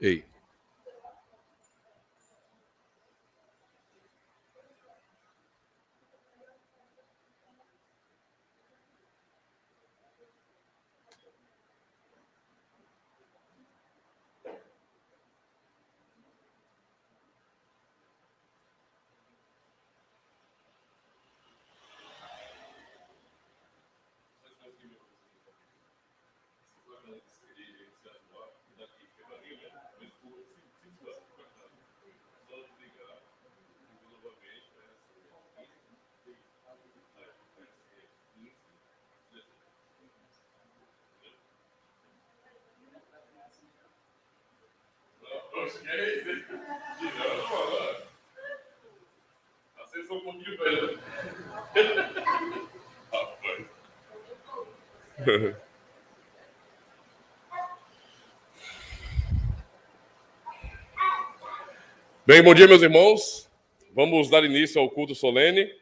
Ei. Vocês são um pouquinho velhos. Bem, bom dia, meus irmãos. Vamos dar início ao culto solene.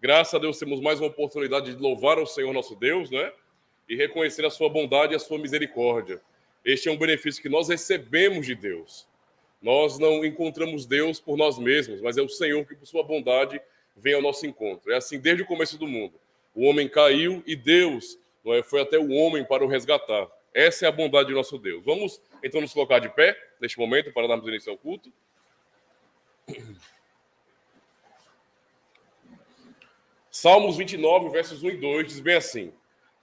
Graças a Deus temos mais uma oportunidade de louvar ao Senhor nosso Deus, né? E reconhecer a sua bondade e a sua misericórdia. Este é um benefício que nós recebemos de Deus. Nós não encontramos Deus por nós mesmos, mas é o Senhor que, por sua bondade, vem ao nosso encontro. É assim desde o começo do mundo. O homem caiu e Deus foi até o homem para o resgatar. Essa é a bondade de nosso Deus. Vamos, então, nos colocar de pé, neste momento, para darmos início ao culto. Salmos 29, versos 1 e 2, diz bem assim: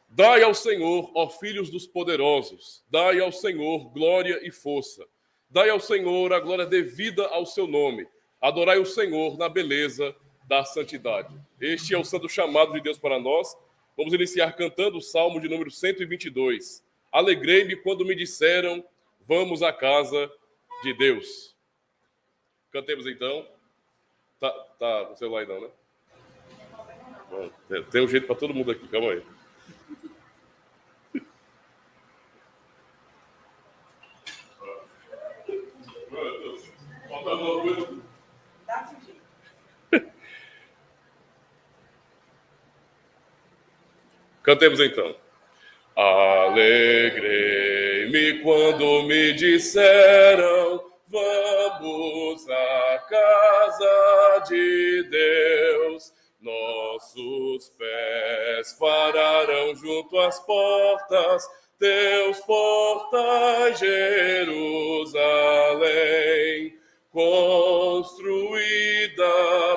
Dai ao Senhor, ó filhos dos poderosos, dai ao Senhor glória e força. Dai ao Senhor a glória devida ao seu nome. Adorai o Senhor na beleza da santidade. Este é o santo chamado de Deus para nós. Vamos iniciar cantando o Salmo de número 122. Alegrei-me quando me disseram, vamos à casa de Deus. Cantemos então. Tá com o celular aí não, né? Bom, tem um jeito para todo mundo aqui, calma aí. Cantemos então. Alegrei-me quando me disseram, vamos à casa de Deus. Nossos pés pararão junto às portas, teus portais, Jerusalém. Construída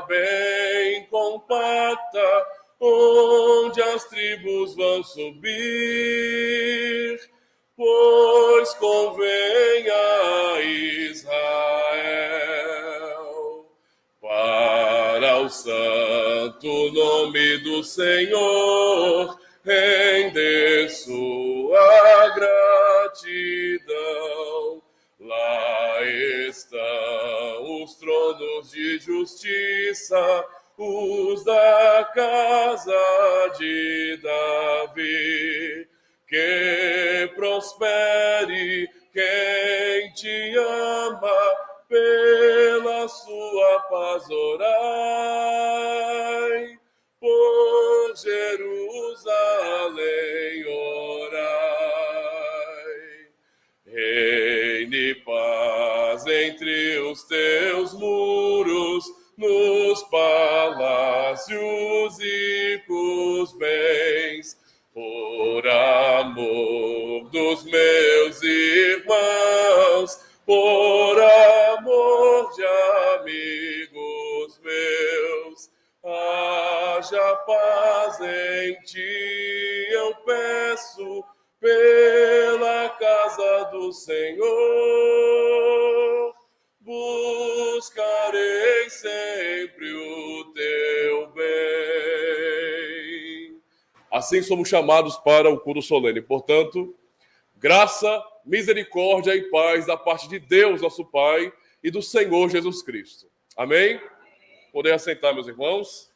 bem compacta, onde as tribos vão subir, pois convém a Israel. Para o santo nome do Senhor, render sua gratidão. Lá estão os tronos de justiça, os da casa de Davi. Que prospere quem te ama, pela sua paz orai. Por Jerusalém orai. Reine paz entre os teus muros, nos palácios e com bens, por amor dos meus irmãos, por amor de amigos meus, haja paz em ti, eu peço, pela casa do Senhor. Buscarei sempre o teu bem. Assim somos chamados para o culto solene. Portanto, graça, misericórdia e paz da parte de Deus, nosso Pai, e do Senhor Jesus Cristo. Amém? Poder assentar, meus irmãos.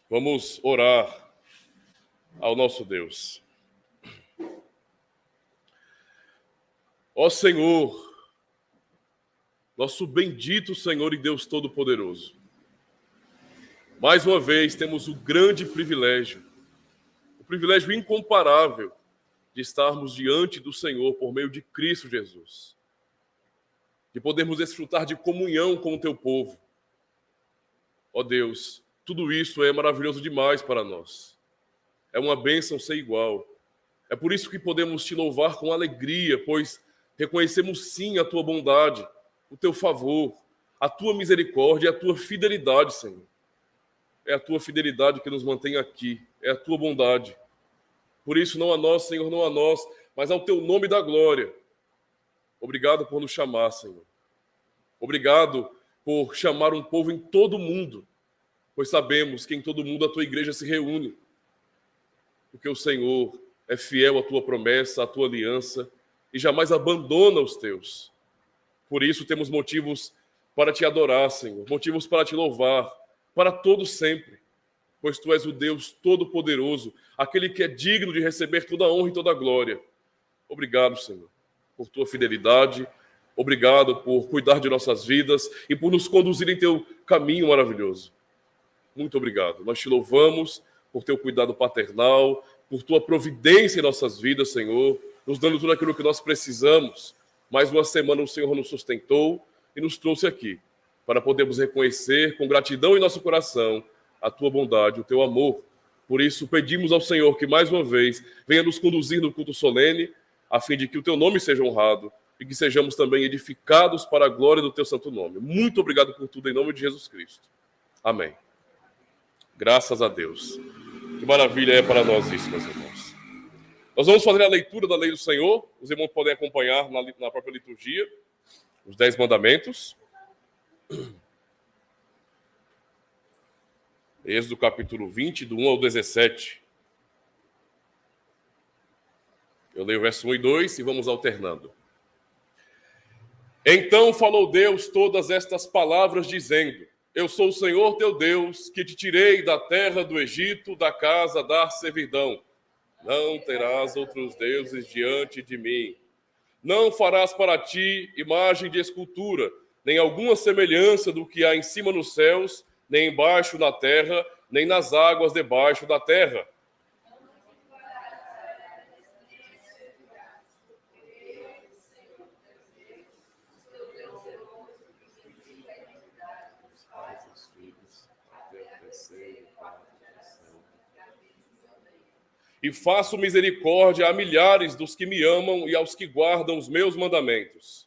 Vamos orar ao nosso Deus. Ó Senhor, nosso bendito Senhor e Deus Todo-Poderoso, mais uma vez temos o grande privilégio, o privilégio incomparável de estarmos diante do Senhor por meio de Cristo Jesus, de podermos desfrutar de comunhão com o teu povo. Ó Deus, tudo isso é maravilhoso demais para nós. É uma bênção sem igual. É por isso que podemos te louvar com alegria, pois reconhecemos sim a tua bondade, o teu favor, a tua misericórdia e a tua fidelidade, Senhor. É a tua fidelidade que nos mantém aqui, é a tua bondade. Por isso, não a nós, Senhor, não a nós, mas ao teu nome da glória. Obrigado por nos chamar, Senhor. Obrigado por chamar um povo em todo o mundo, pois sabemos que em todo mundo a tua igreja se reúne. Porque o Senhor é fiel à tua promessa, à tua aliança, e jamais abandona os teus. Por isso temos motivos para te adorar, Senhor, motivos para te louvar, para todo sempre, pois tu és o Deus Todo-Poderoso, aquele que é digno de receber toda a honra e toda a glória. Obrigado, Senhor, por tua fidelidade, obrigado por cuidar de nossas vidas e por nos conduzir em teu caminho maravilhoso. Muito obrigado. Nós te louvamos por teu cuidado paternal, por tua providência em nossas vidas, Senhor, nos dando tudo aquilo que nós precisamos. Mais uma semana o Senhor nos sustentou e nos trouxe aqui para podermos reconhecer com gratidão em nosso coração a tua bondade, o teu amor. Por isso pedimos ao Senhor que mais uma vez venha nos conduzir no culto solene, a fim de que o teu nome seja honrado e que sejamos também edificados para a glória do teu santo nome. Muito obrigado por tudo em nome de Jesus Cristo. Amém. Graças a Deus. Que maravilha é para nós isso, meus irmãos. Nós vamos fazer a leitura da lei do Senhor. Os irmãos podem acompanhar na própria liturgia os 10 mandamentos. Êxodo capítulo 20, do 1 ao 17. Eu leio o verso 1 e 2 e vamos alternando. Então falou Deus todas estas palavras, dizendo: Eu sou o Senhor teu Deus, que te tirei da terra do Egito, da casa da servidão. Não terás outros deuses diante de mim. Não farás para ti imagem de escultura, nem alguma semelhança do que há em cima nos céus, nem embaixo na terra, nem nas águas debaixo da terra. E faço misericórdia a milhares dos que me amam e aos que guardam os meus mandamentos.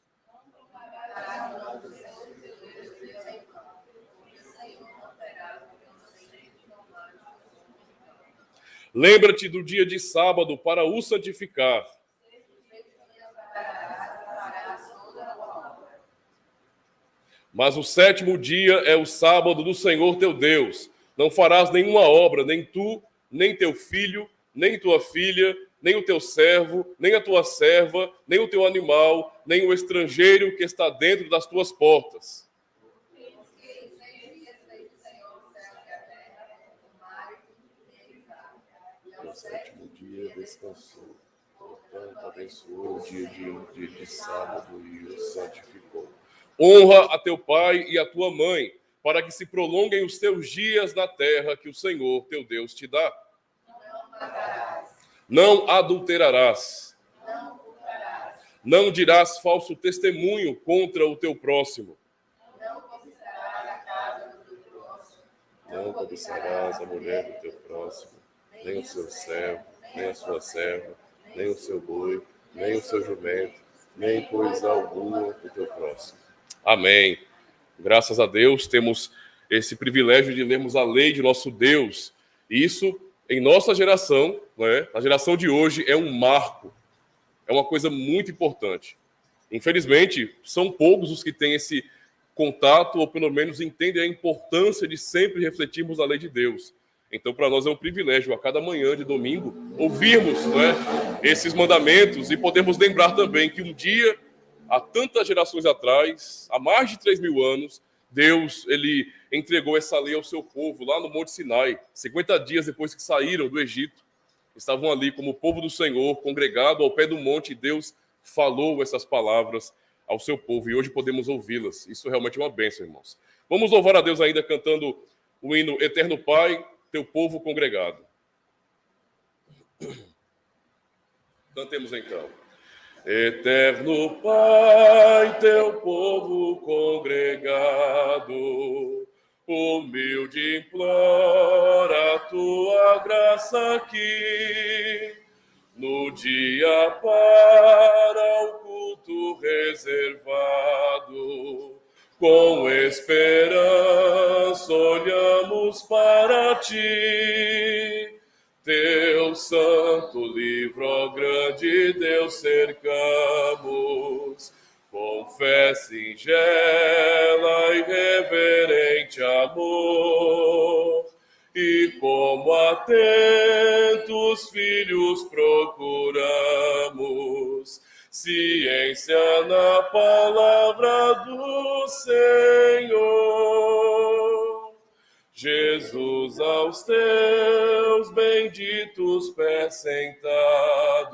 Lembra-te do dia de sábado para o santificar. Mas o 7º dia é o sábado do Senhor teu Deus. Não farás nenhuma obra, nem tu, nem teu filho, nem tua filha, nem o teu servo, nem a tua serva, nem o teu animal, nem o estrangeiro que está dentro das tuas portas. No 7º dia descansou, portanto abençoou o dia de sábado e o santificou. Honra a teu pai e a tua mãe, para que se prolonguem os teus dias na terra que o Senhor teu Deus te dá. Não adulterarás. Não dirás falso testemunho contra o teu próximo. Não cobiçarás a mulher do teu próximo, nem o seu servo, nem a sua serva, nem o seu boi, nem o seu jumento, nem coisa alguma do teu próximo. Amém. Graças a Deus temos esse privilégio de lermos a lei de nosso Deus. E isso, em nossa geração, a geração de hoje, é um marco. É uma coisa muito importante. Infelizmente, são poucos os que têm esse contato, ou pelo menos entendem a importância de sempre refletirmos a lei de Deus. Então, para nós é um privilégio, a cada manhã de domingo, ouvirmos esses mandamentos e podermos lembrar também que um dia há tantas gerações atrás, há mais de 3.000 anos, Deus ele entregou essa lei ao seu povo lá no Monte Sinai, 50 dias depois que saíram do Egito. Estavam ali como o povo do Senhor, congregado ao pé do monte, e Deus falou essas palavras ao seu povo, e hoje podemos ouvi-las. Isso realmente é uma bênção, irmãos. Vamos louvar a Deus ainda cantando o hino Eterno Pai, teu povo congregado. Cantemos então. Eterno Pai, teu povo congregado, humilde implora a tua graça aqui, no dia para o culto reservado, com esperança olhamos para ti. Teu santo livro, ó grande Deus, cercamos, com fé singela e reverente amor, e como atentos filhos procuramos ciência na palavra do Senhor. Jesus, aos teus benditos pés sentados,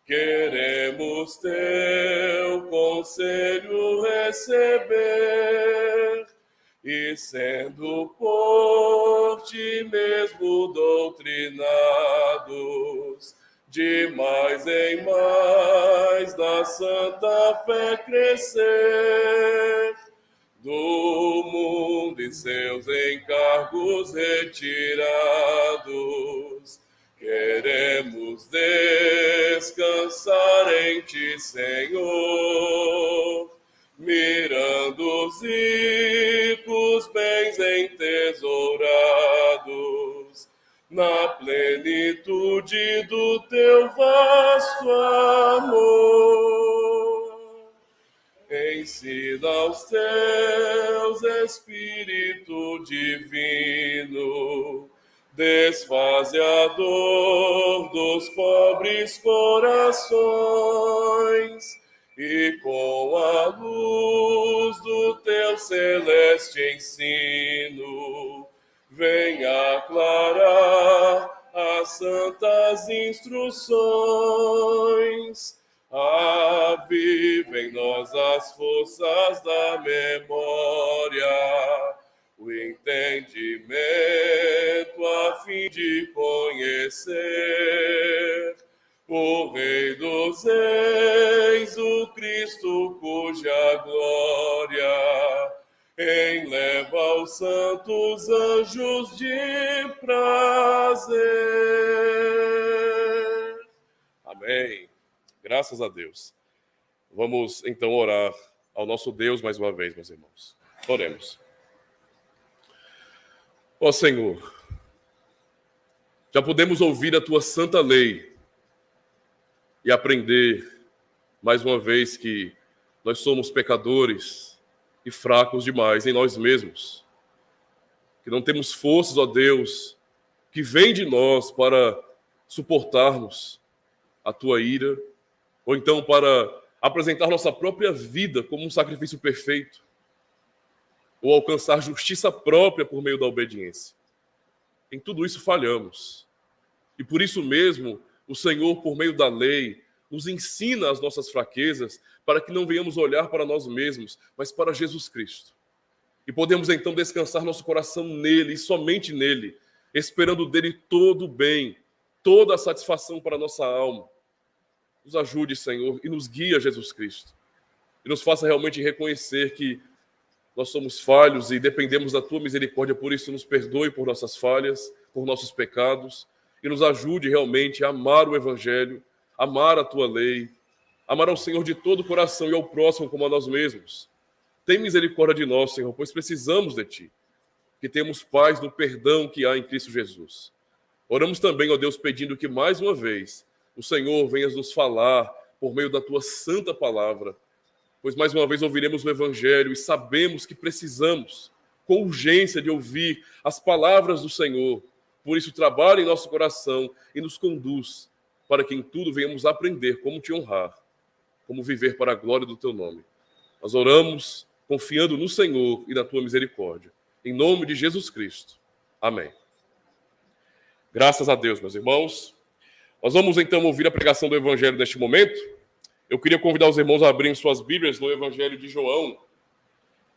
queremos teu conselho receber, e sendo por ti mesmo doutrinados, de mais em mais da santa fé crescer, do mundo e seus encargos retirados, queremos descansar em ti, Senhor, mirando os ricos bens entesourados, na plenitude do teu vasto amor. Ensina aos teus, Espírito Divino, desfaze a dor dos pobres corações, e com a luz do teu celeste ensino, venha aclarar as santas instruções. Aviva em nós as forças da memória, o entendimento a fim de conhecer o Rei dos Reis, o Cristo cuja glória enleva os santos anjos de prazer. Amém. Graças a Deus. Vamos então orar ao nosso Deus mais uma vez, meus irmãos. Oremos. Ó Senhor, já podemos ouvir a tua santa lei e aprender mais uma vez que nós somos pecadores e fracos demais em nós mesmos, que não temos forças, ó Deus, que vem de nós para suportarmos a tua ira, ou então para apresentar nossa própria vida como um sacrifício perfeito, ou alcançar justiça própria por meio da obediência. Em tudo isso falhamos. E por isso mesmo, o Senhor, por meio da lei, nos ensina as nossas fraquezas para que não venhamos olhar para nós mesmos, mas para Jesus Cristo. E podemos então descansar nosso coração nele e somente nele, esperando dele todo o bem, toda a satisfação para a nossa alma. Nos ajude, Senhor, e nos guie a Jesus Cristo. E nos faça realmente reconhecer que nós somos falhos e dependemos da tua misericórdia, por isso nos perdoe por nossas falhas, por nossos pecados, e nos ajude realmente a amar o Evangelho, amar a tua lei, amar ao Senhor de todo o coração e ao próximo como a nós mesmos. Tem misericórdia de nós, Senhor, pois precisamos de ti, que temos paz no perdão que há em Cristo Jesus. Oramos também, ó Deus, pedindo que mais uma vez o Senhor venha nos falar por meio da tua santa palavra, pois mais uma vez ouviremos o Evangelho e sabemos que precisamos, com urgência, de ouvir as palavras do Senhor. Por isso, trabalha em nosso coração e nos conduz, para que em tudo venhamos aprender como te honrar. como viver para a glória do teu nome. Nós oramos confiando no Senhor e na tua misericórdia. Em nome de Jesus Cristo. Amém. Graças a Deus, meus irmãos. Nós vamos então ouvir a pregação do Evangelho neste momento. Eu queria convidar os irmãos a abrirem suas Bíblias no Evangelho de João.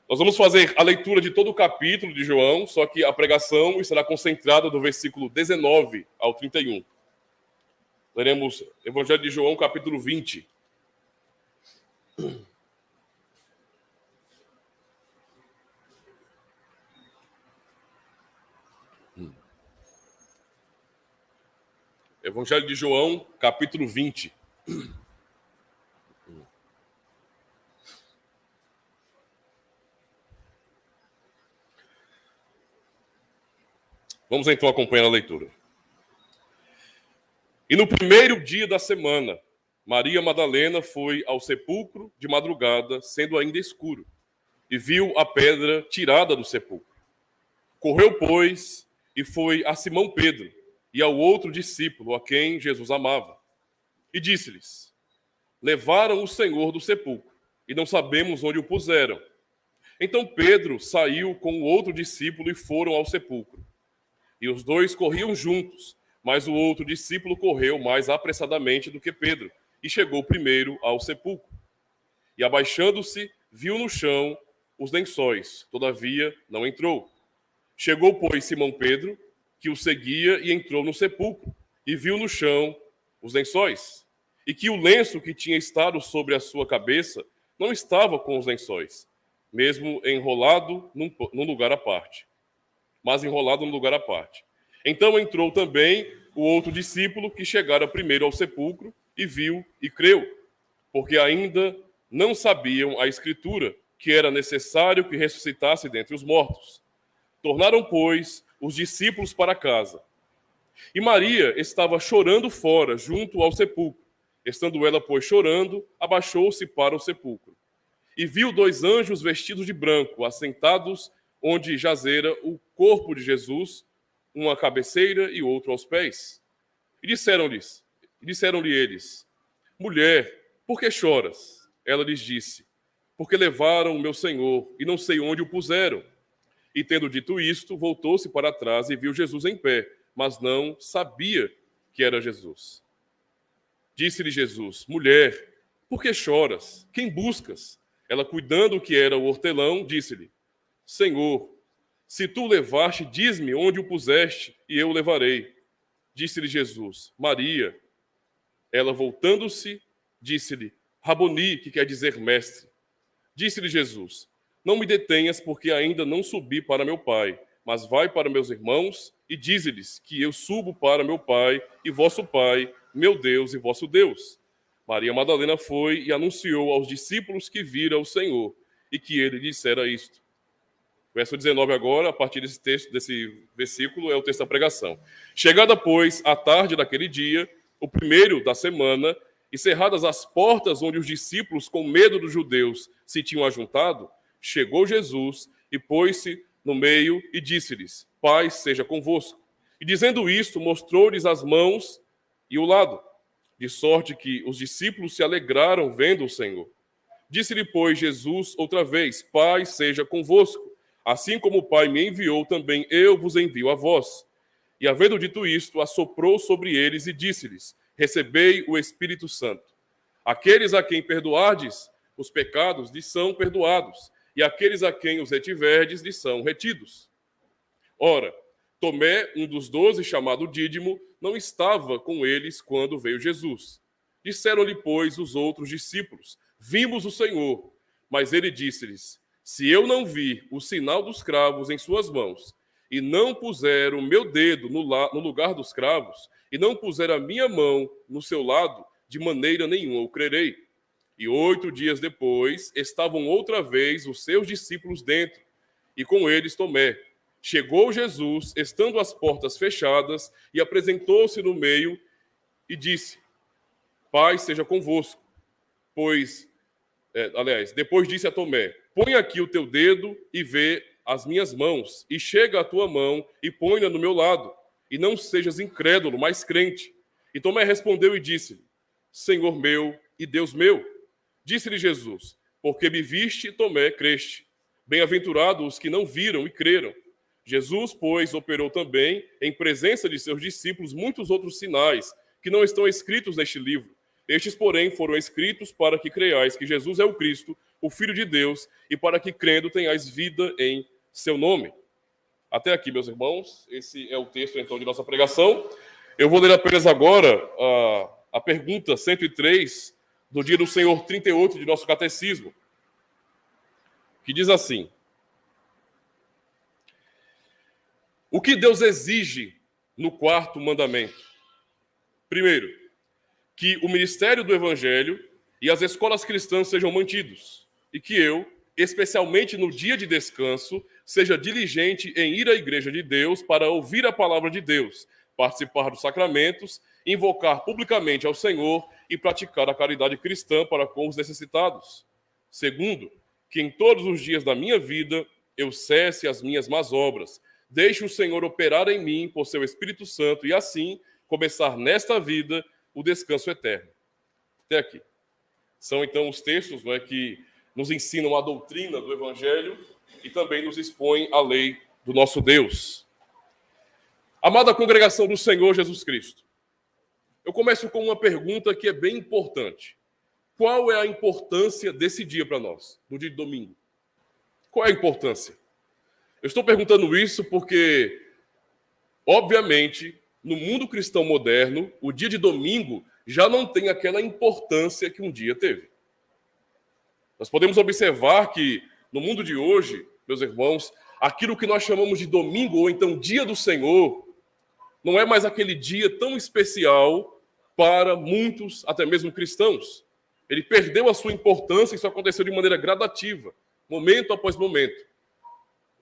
Nós vamos fazer a leitura de todo o capítulo de João, só que a pregação estará concentrada do versículo 19 ao 31. Leremos Evangelho de João, capítulo 20. Evangelho de João, capítulo 20. Vamos então acompanhar a leitura. E no primeiro dia da semana, Maria Madalena foi ao sepulcro de madrugada, sendo ainda escuro, e viu a pedra tirada do sepulcro. Correu, pois, e foi a Simão Pedro e ao outro discípulo, a quem Jesus amava, e disse-lhes: levaram o Senhor do sepulcro, e não sabemos onde o puseram. Então Pedro saiu com o outro discípulo e foram ao sepulcro. E os dois corriam juntos, mas o outro discípulo correu mais apressadamente do que Pedro, e chegou primeiro ao sepulcro. E abaixando-se, viu no chão os lençóis, todavia não entrou. Chegou, pois, Simão Pedro, que o seguia, e entrou no sepulcro, e viu no chão os lençóis, e que o lenço que tinha estado sobre a sua cabeça não estava com os lençóis, mesmo enrolado num lugar à parte. Mas enrolado num lugar à parte. Então entrou também o outro discípulo, que chegara primeiro ao sepulcro, e viu e creu, porque ainda não sabiam a Escritura, que era necessário que ressuscitasse dentre os mortos. Tornaram, pois, os discípulos para casa. E Maria estava chorando fora, junto ao sepulcro. Estando ela, pois, chorando, abaixou-se para o sepulcro. E viu dois anjos vestidos de branco, assentados onde jazera o corpo de Jesus, um à cabeceira e outro aos pés. E disseram-lhe eles: mulher, por que choras? Ela lhes disse: porque levaram o meu Senhor, e não sei onde o puseram. E tendo dito isto, voltou-se para trás e viu Jesus em pé, mas não sabia que era Jesus. Disse-lhe Jesus: mulher, por que choras? Quem buscas? Ela, cuidando que era o hortelão, disse-lhe: Senhor, se tu o levaste, diz-me onde o puseste, e eu o levarei. Disse-lhe Jesus: Maria. Ela, voltando-se, disse-lhe: Raboni, que quer dizer mestre. Disse-lhe Jesus: não me detenhas, porque ainda não subi para meu Pai, mas vai para meus irmãos e dize-lhes que eu subo para meu Pai e vosso Pai, meu Deus e vosso Deus. Maria Madalena foi e anunciou aos discípulos que vira o Senhor e que ele lhe dissera isto. Verso 19 agora, a partir desse texto, desse versículo, é o texto da pregação. Chegada, pois, a tarde daquele dia, o primeiro da semana, e cerradas as portas onde os discípulos, com medo dos judeus, se tinham ajuntado, chegou Jesus e pôs-se no meio e disse-lhes: paz seja convosco. E dizendo isto, mostrou-lhes as mãos e o lado, de sorte que os discípulos se alegraram vendo o Senhor. Disse-lhe, pois, Jesus outra vez: paz seja convosco. Assim como o Pai me enviou, também eu vos envio a vós. E havendo dito isto, assoprou sobre eles e disse-lhes: recebei o Espírito Santo. Aqueles a quem perdoardes os pecados lhes são perdoados, e aqueles a quem os retiverdes lhes são retidos. Ora, Tomé, um dos 12, chamado Dídimo, não estava com eles quando veio Jesus. Disseram-lhe, pois, os outros discípulos: vimos o Senhor. Mas ele disse-lhes: se eu não vir o sinal dos cravos em suas mãos, e não puser o meu dedo no lugar dos cravos, e não puser a minha mão no seu lado, de maneira nenhuma eu crerei. E 8 dias depois, estavam outra vez os seus discípulos dentro, e com eles Tomé. Chegou Jesus, estando as portas fechadas, e apresentou-se no meio, e disse: paz seja convosco. Depois disse a Tomé: põe aqui o teu dedo e vê as minhas mãos, e chega a tua mão e põe-na no meu lado, e não sejas incrédulo, mas crente. E Tomé respondeu e disse-lhe: Senhor meu e Deus meu. Disse-lhe Jesus: porque me viste, Tomé, creste. Bem-aventurados os que não viram e creram. Jesus, pois, operou também, em presença de seus discípulos, muitos outros sinais, que não estão escritos neste livro. Estes, porém, foram escritos para que creiais que Jesus é o Cristo, o Filho de Deus, e para que, crendo, tenhais vida em seu nome. Até aqui, meus irmãos, esse é o texto, então, de nossa pregação. Eu vou ler apenas agora a pergunta 103 do Dia do Senhor 38 de nosso catecismo, que diz assim: o que Deus exige no quarto mandamento? Primeiro, que o ministério do Evangelho e as escolas cristãs sejam mantidos, e que eu, especialmente no dia de descanso, seja diligente em ir à igreja de Deus para ouvir a palavra de Deus, participar dos sacramentos, invocar publicamente ao Senhor e praticar a caridade cristã para com os necessitados. Segundo, que em todos os dias da minha vida eu cesse as minhas más obras, deixe o Senhor operar em mim por seu Espírito Santo e assim começar nesta vida o descanso eterno. Até aqui. São então os textos, não é, que nos ensinam a doutrina do Evangelho e também nos expõem a lei do nosso Deus. Amada congregação do Senhor Jesus Cristo, eu começo com uma pergunta que é bem importante. Qual é a importância desse dia para nós, do dia de domingo? Qual é a importância? Eu estou perguntando isso porque, obviamente, no mundo cristão moderno, o dia de domingo já não tem aquela importância que um dia teve. Nós podemos observar que, no mundo de hoje, meus irmãos, aquilo que nós chamamos de domingo, ou então dia do Senhor, não é mais aquele dia tão especial para muitos, até mesmo cristãos. Ele perdeu a sua importância e isso aconteceu de maneira gradativa, momento após momento.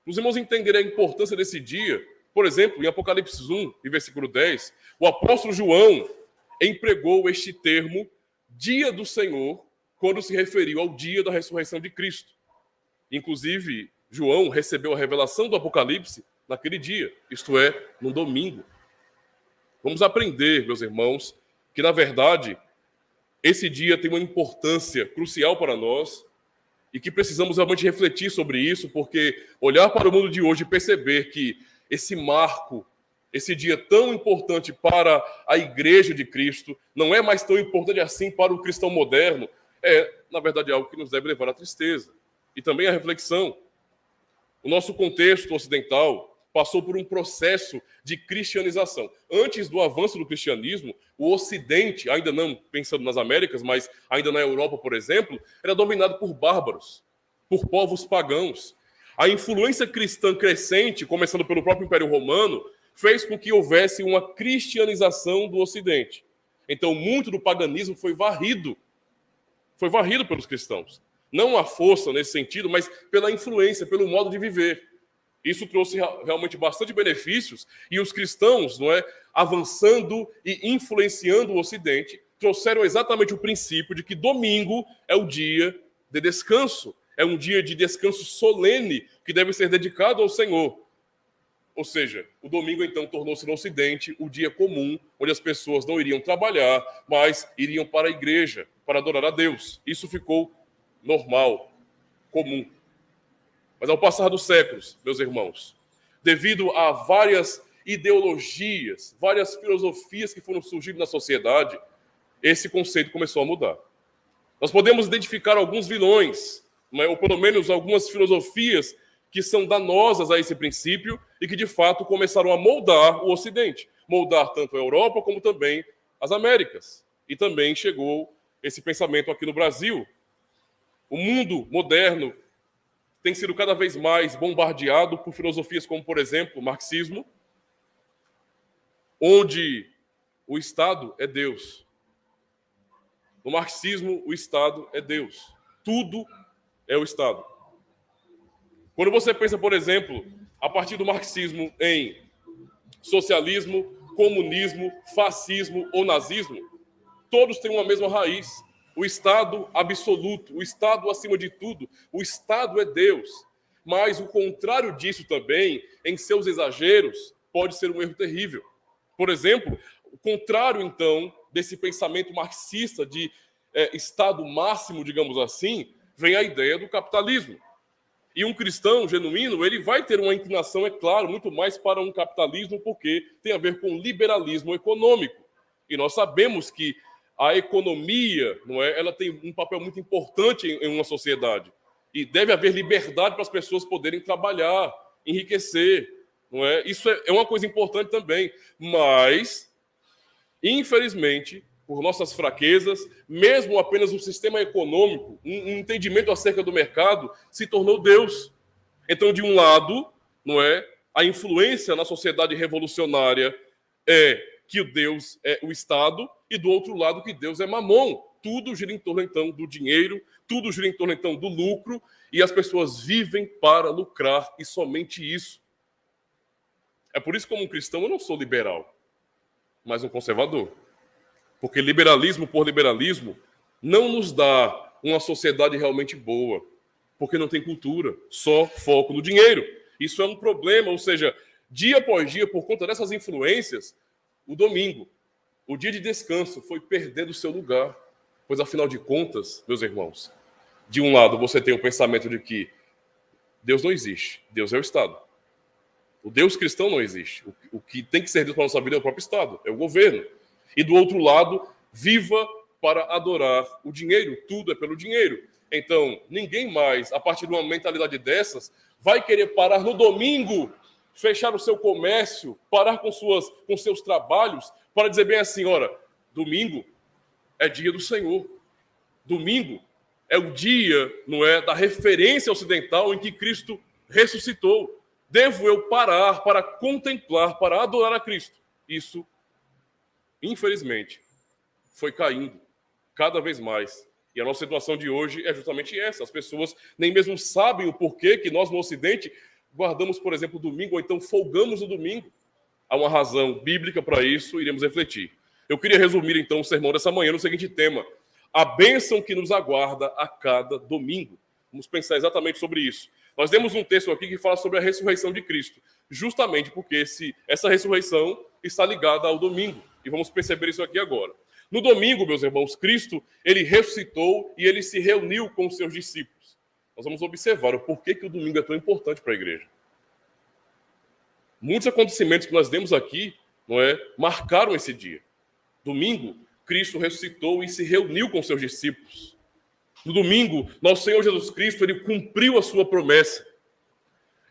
Os irmãos entenderem a importância desse dia, por exemplo, em Apocalipse 1, em versículo 10, o apóstolo João empregou este termo, dia do Senhor, quando se referiu ao dia da ressurreição de Cristo. Inclusive, João recebeu a revelação do Apocalipse naquele dia, isto é, no domingo. Vamos aprender, meus irmãos, que, na verdade, esse dia tem uma importância crucial para nós e que precisamos realmente refletir sobre isso, porque olhar para o mundo de hoje e perceber que esse marco, esse dia tão importante para a Igreja de Cristo, não é mais tão importante assim para o cristão moderno, é, na verdade, algo que nos deve levar à tristeza e também à reflexão. O nosso contexto ocidental passou por um processo de cristianização. Antes do avanço do cristianismo, o Ocidente, ainda não pensando nas Américas, mas ainda na Europa, por exemplo, era dominado por bárbaros, por povos pagãos. A influência cristã crescente, começando pelo próprio Império Romano, fez com que houvesse uma cristianização do Ocidente. Então, muito do paganismo foi varrido pelos cristãos. Não à força nesse sentido, mas pela influência, pelo modo de viver. Isso trouxe realmente bastante benefícios e os cristãos, não é, avançando e influenciando o Ocidente, trouxeram exatamente o princípio de que domingo é o dia de descanso, é um dia de descanso solene que deve ser dedicado ao Senhor. Ou seja, o domingo então tornou-se no Ocidente o dia comum, onde as pessoas não iriam trabalhar, mas iriam para a igreja, para adorar a Deus. Isso ficou normal, comum. Mas ao passar dos séculos, meus irmãos, devido a várias ideologias, várias filosofias que foram surgindo na sociedade, esse conceito começou a mudar. Nós podemos identificar alguns vilões, ou pelo menos algumas filosofias que são danosas a esse princípio e que, de fato, começaram a moldar o Ocidente. Moldar tanto a Europa como também as Américas. E também chegou esse pensamento aqui no Brasil. O mundo moderno tem sido cada vez mais bombardeado por filosofias como, por exemplo, o marxismo, onde o Estado é Deus. No marxismo, o Estado é Deus. Tudo é o Estado. Quando você pensa, por exemplo, a partir do marxismo em socialismo, comunismo, fascismo ou nazismo, todos têm uma mesma raiz. O Estado absoluto, o Estado acima de tudo, o Estado é Deus. Mas o contrário disso também, em seus exageros, pode ser um erro terrível. Por exemplo, o contrário, então, desse pensamento marxista de estado máximo, digamos assim, vem a ideia do capitalismo. E um cristão genuíno, ele vai ter uma inclinação, é claro, muito mais para um capitalismo, porque tem a ver com liberalismo econômico. E nós sabemos que a economia, não é, ela tem um papel muito importante em uma sociedade. E deve haver liberdade para as pessoas poderem trabalhar, enriquecer. Não é? Isso é uma coisa importante também. Mas, infelizmente, por nossas fraquezas, mesmo apenas um sistema econômico, um entendimento acerca do mercado, se tornou Deus. Então, de um lado, não é, a influência na sociedade revolucionária é que o Deus é o Estado, e do outro lado que Deus é Mamon. Tudo gira em torno, então, do dinheiro, tudo gira em torno, então, do lucro, e as pessoas vivem para lucrar, e somente isso. É por isso que, como um cristão, eu não sou liberal, mas um conservador. Porque liberalismo por liberalismo não nos dá uma sociedade realmente boa, porque não tem cultura, só foco no dinheiro. Isso é um problema, ou seja, dia após dia, por conta dessas influências, o domingo, o dia de descanso, foi perdendo o seu lugar. Pois, afinal de contas, meus irmãos, de um lado você tem o pensamento de que Deus não existe, Deus é o Estado. O Deus cristão não existe. O que tem que ser Deus para a nossa vida é o próprio Estado, é o governo. E do outro lado, viva para adorar o dinheiro, tudo é pelo dinheiro. Então, ninguém mais, a partir de uma mentalidade dessas, vai querer parar no domingo, fechar o seu comércio, parar com seus trabalhos, para dizer bem assim, ora, domingo é dia do Senhor. Domingo é o dia, não é, da referência ocidental em que Cristo ressuscitou. Devo eu parar para contemplar, para adorar a Cristo? Isso, infelizmente, foi caindo cada vez mais. E a nossa situação de hoje é justamente essa. As pessoas nem mesmo sabem o porquê que nós, no Ocidente, guardamos, por exemplo, o domingo, ou então folgamos no domingo. Há uma razão bíblica para isso, iremos refletir. Eu queria resumir, então, o sermão dessa manhã no seguinte tema: a bênção que nos aguarda a cada domingo. Vamos pensar exatamente sobre isso. Nós temos um texto aqui que fala sobre a ressurreição de Cristo, justamente porque essa ressurreição está ligada ao domingo. E vamos perceber isso aqui agora. No domingo, meus irmãos, Cristo, ele ressuscitou e ele se reuniu com os seus discípulos. Nós vamos observar o porquê que o domingo é tão importante para a igreja. Muitos acontecimentos que nós vemos aqui, não é, marcaram esse dia. Domingo, Cristo ressuscitou e se reuniu com seus discípulos. No domingo, nosso Senhor Jesus Cristo, ele cumpriu a sua promessa.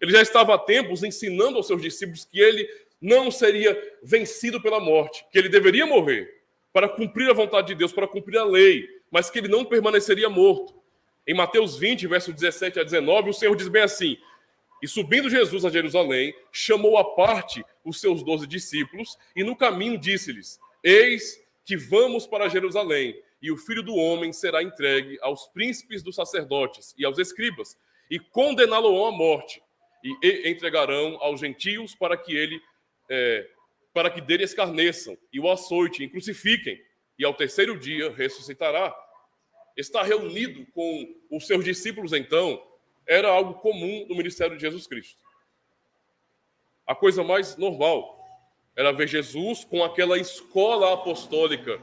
Ele já estava há tempos ensinando aos seus discípulos que ele não seria vencido pela morte, que ele deveria morrer para cumprir a vontade de Deus, para cumprir a lei, mas que ele não permaneceria morto. Em Mateus 20, versos 17 a 19, o Senhor diz bem assim: e subindo Jesus a Jerusalém, chamou à parte os seus 12 discípulos, e no caminho disse-lhes: eis que vamos para Jerusalém, e o Filho do Homem será entregue aos príncipes dos sacerdotes e aos escribas, e condená-lo-ão à morte, e entregarão aos gentios para que dele escarneçam, e o açoitem, e crucifiquem, e ao terceiro dia ressuscitará. Estar reunido com os seus discípulos, então, era algo comum no ministério de Jesus Cristo. A coisa mais normal era ver Jesus com aquela escola apostólica,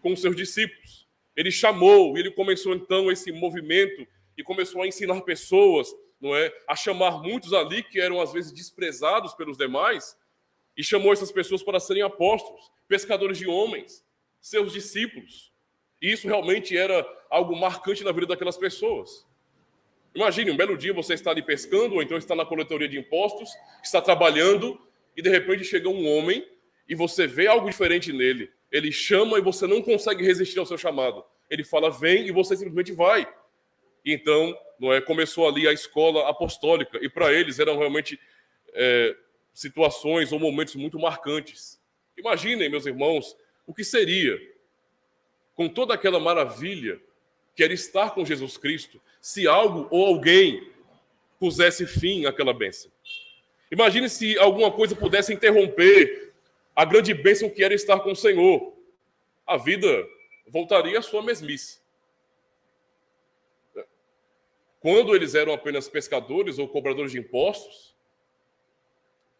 com os seus discípulos. Ele chamou, e ele começou então esse movimento, e começou a ensinar pessoas, não é, a chamar muitos ali que eram às vezes desprezados pelos demais, e chamou essas pessoas para serem apóstolos, pescadores de homens, seus discípulos. E isso realmente era algo marcante na vida daquelas pessoas. Imagine, um belo dia você está ali pescando, ou então está na coletoria de impostos, está trabalhando, e de repente chega um homem, e você vê algo diferente nele. Ele chama e você não consegue resistir ao seu chamado. Ele fala, vem, e você simplesmente vai. E então, não é, começou ali a escola apostólica, e para eles eram realmente situações ou momentos muito marcantes. Imaginem, meus irmãos, o que seria, com toda aquela maravilha que era estar com Jesus Cristo, se algo ou alguém pusesse fim àquela bênção. Imagine se alguma coisa pudesse interromper a grande bênção que era estar com o Senhor. A vida voltaria à sua mesmice. Quando eles eram apenas pescadores ou cobradores de impostos,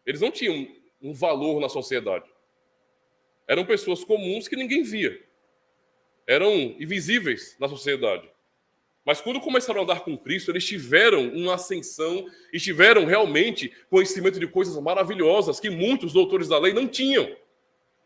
eles não tinham um valor na sociedade. Eram pessoas comuns que ninguém via. eram invisíveis na sociedade. Mas quando começaram a andar com Cristo, eles tiveram uma ascensão e tiveram realmente conhecimento de coisas maravilhosas que muitos doutores da lei não tinham.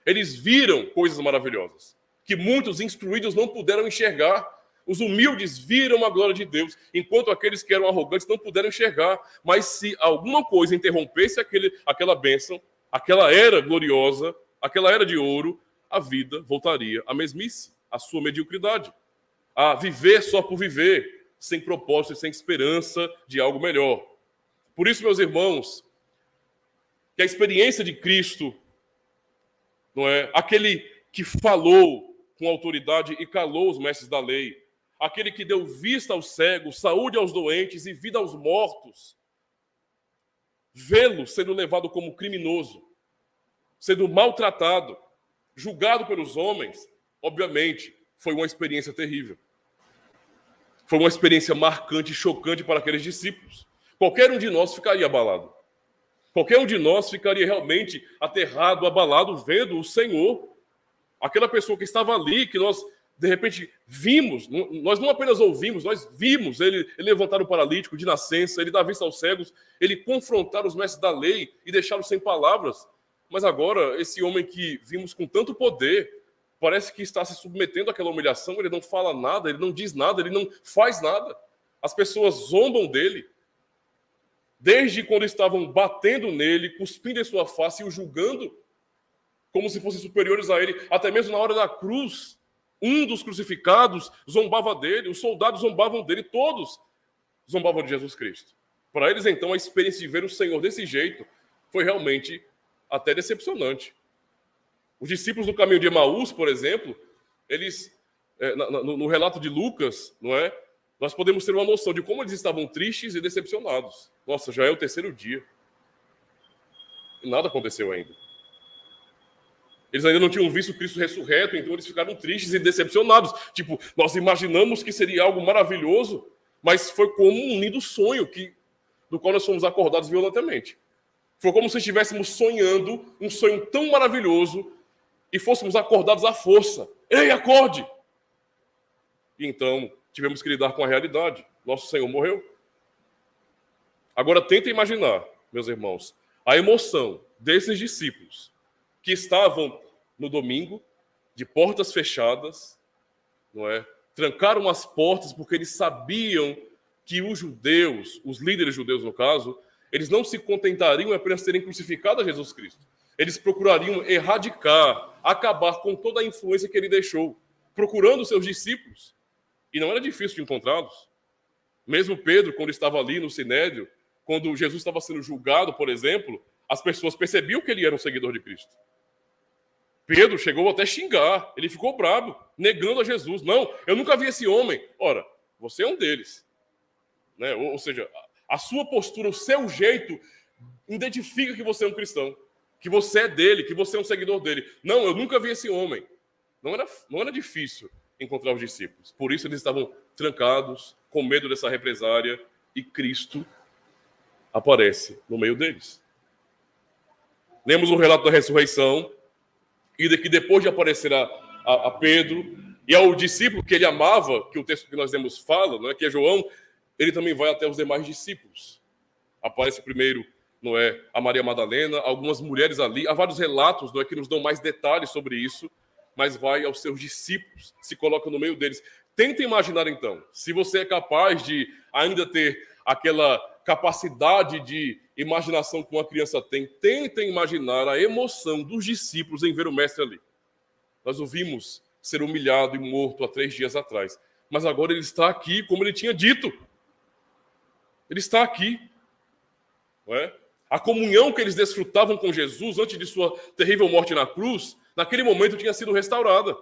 Eles viram coisas maravilhosas que muitos instruídos não puderam enxergar. Os humildes viram a glória de Deus, enquanto aqueles que eram arrogantes não puderam enxergar. Mas se alguma coisa interrompesse aquela bênção, aquela era gloriosa, aquela era de ouro, a vida voltaria à mesmice, à sua mediocridade, a viver só por viver, sem propósito e sem esperança de algo melhor. Por isso, meus irmãos, que a experiência de Cristo, não é aquele que falou com autoridade e calou os mestres da lei, aquele que deu vista aos cegos, saúde aos doentes e vida aos mortos, vê-lo sendo levado como criminoso, sendo maltratado, julgado pelos homens, obviamente, foi uma experiência terrível. Foi uma experiência marcante e chocante para aqueles discípulos. Qualquer um de nós ficaria abalado. Qualquer um de nós ficaria realmente aterrado, abalado, vendo o Senhor. Aquela pessoa que estava ali, que nós, de repente, vimos. Nós não apenas ouvimos, nós vimos ele levantar o paralítico de nascença, ele dar vista aos cegos, ele confrontar os mestres da lei e deixá-los sem palavras. Mas agora, esse homem que vimos com tanto poder, parece que está se submetendo àquela humilhação, ele não fala nada, ele não diz nada, ele não faz nada. As pessoas zombam dele. Desde quando estavam batendo nele, cuspindo em sua face e o julgando como se fossem superiores a ele, até mesmo na hora da cruz, um dos crucificados zombava dele, os soldados zombavam dele, todos zombavam de Jesus Cristo. Para eles, então, a experiência de ver o Senhor desse jeito foi realmente até decepcionante. Os discípulos do caminho de Emaús, por exemplo, eles, no relato de Lucas, não é? Nós podemos ter uma noção de como eles estavam tristes e decepcionados. Nossa, já é o terceiro dia. E nada aconteceu ainda. Eles ainda não tinham visto Cristo ressurreto, então eles ficaram tristes e decepcionados. Tipo, nós imaginamos que seria algo maravilhoso, mas foi como um lindo sonho do qual nós fomos acordados violentamente. Foi como se estivéssemos sonhando um sonho tão maravilhoso e fôssemos acordados à força. Ei, acorde! E então tivemos que lidar com a realidade. Nosso Senhor morreu. Agora tenta imaginar, meus irmãos, a emoção desses discípulos que estavam no domingo, de portas fechadas, não é? Trancaram as portas porque eles sabiam que os judeus, os líderes judeus no caso, eles não se contentariam apenas terem crucificado a Jesus Cristo. Eles procurariam erradicar, acabar com toda a influência que ele deixou, procurando seus discípulos. E não era difícil de encontrá-los. Mesmo Pedro, quando estava ali no Sinédrio, quando Jesus estava sendo julgado, por exemplo, as pessoas percebiam que ele era um seguidor de Cristo. Pedro chegou até a xingar, ele ficou bravo, negando a Jesus. Não, eu nunca vi esse homem. Ora, você é um deles. Né? Ou seja, a sua postura, o seu jeito, identifica que você é um cristão, que você é dele, que você é um seguidor dele. Não, eu nunca vi esse homem. Não era difícil encontrar os discípulos. Por isso eles estavam trancados, com medo dessa represária, e Cristo aparece no meio deles. Lemos o relato da ressurreição, e de que depois de aparecer a Pedro e ao discípulo que ele amava, que o texto que nós lemos fala, não é, que é João, ele também vai até os demais discípulos. Aparece primeiro, não é, a Maria Madalena, algumas mulheres ali, há vários relatos, não é, que nos dão mais detalhes sobre isso, mas vai aos seus discípulos, se coloca no meio deles. Tenta imaginar então, se você é capaz de ainda ter aquela capacidade de imaginação que uma criança tem, tenta imaginar a emoção dos discípulos em ver o mestre ali. Nós o vimos ser humilhado e morto há 3 dias atrás, mas agora ele está aqui, como ele tinha dito. Ele está aqui. Não é? A comunhão que eles desfrutavam com Jesus antes de sua terrível morte na cruz, naquele momento tinha sido restaurada.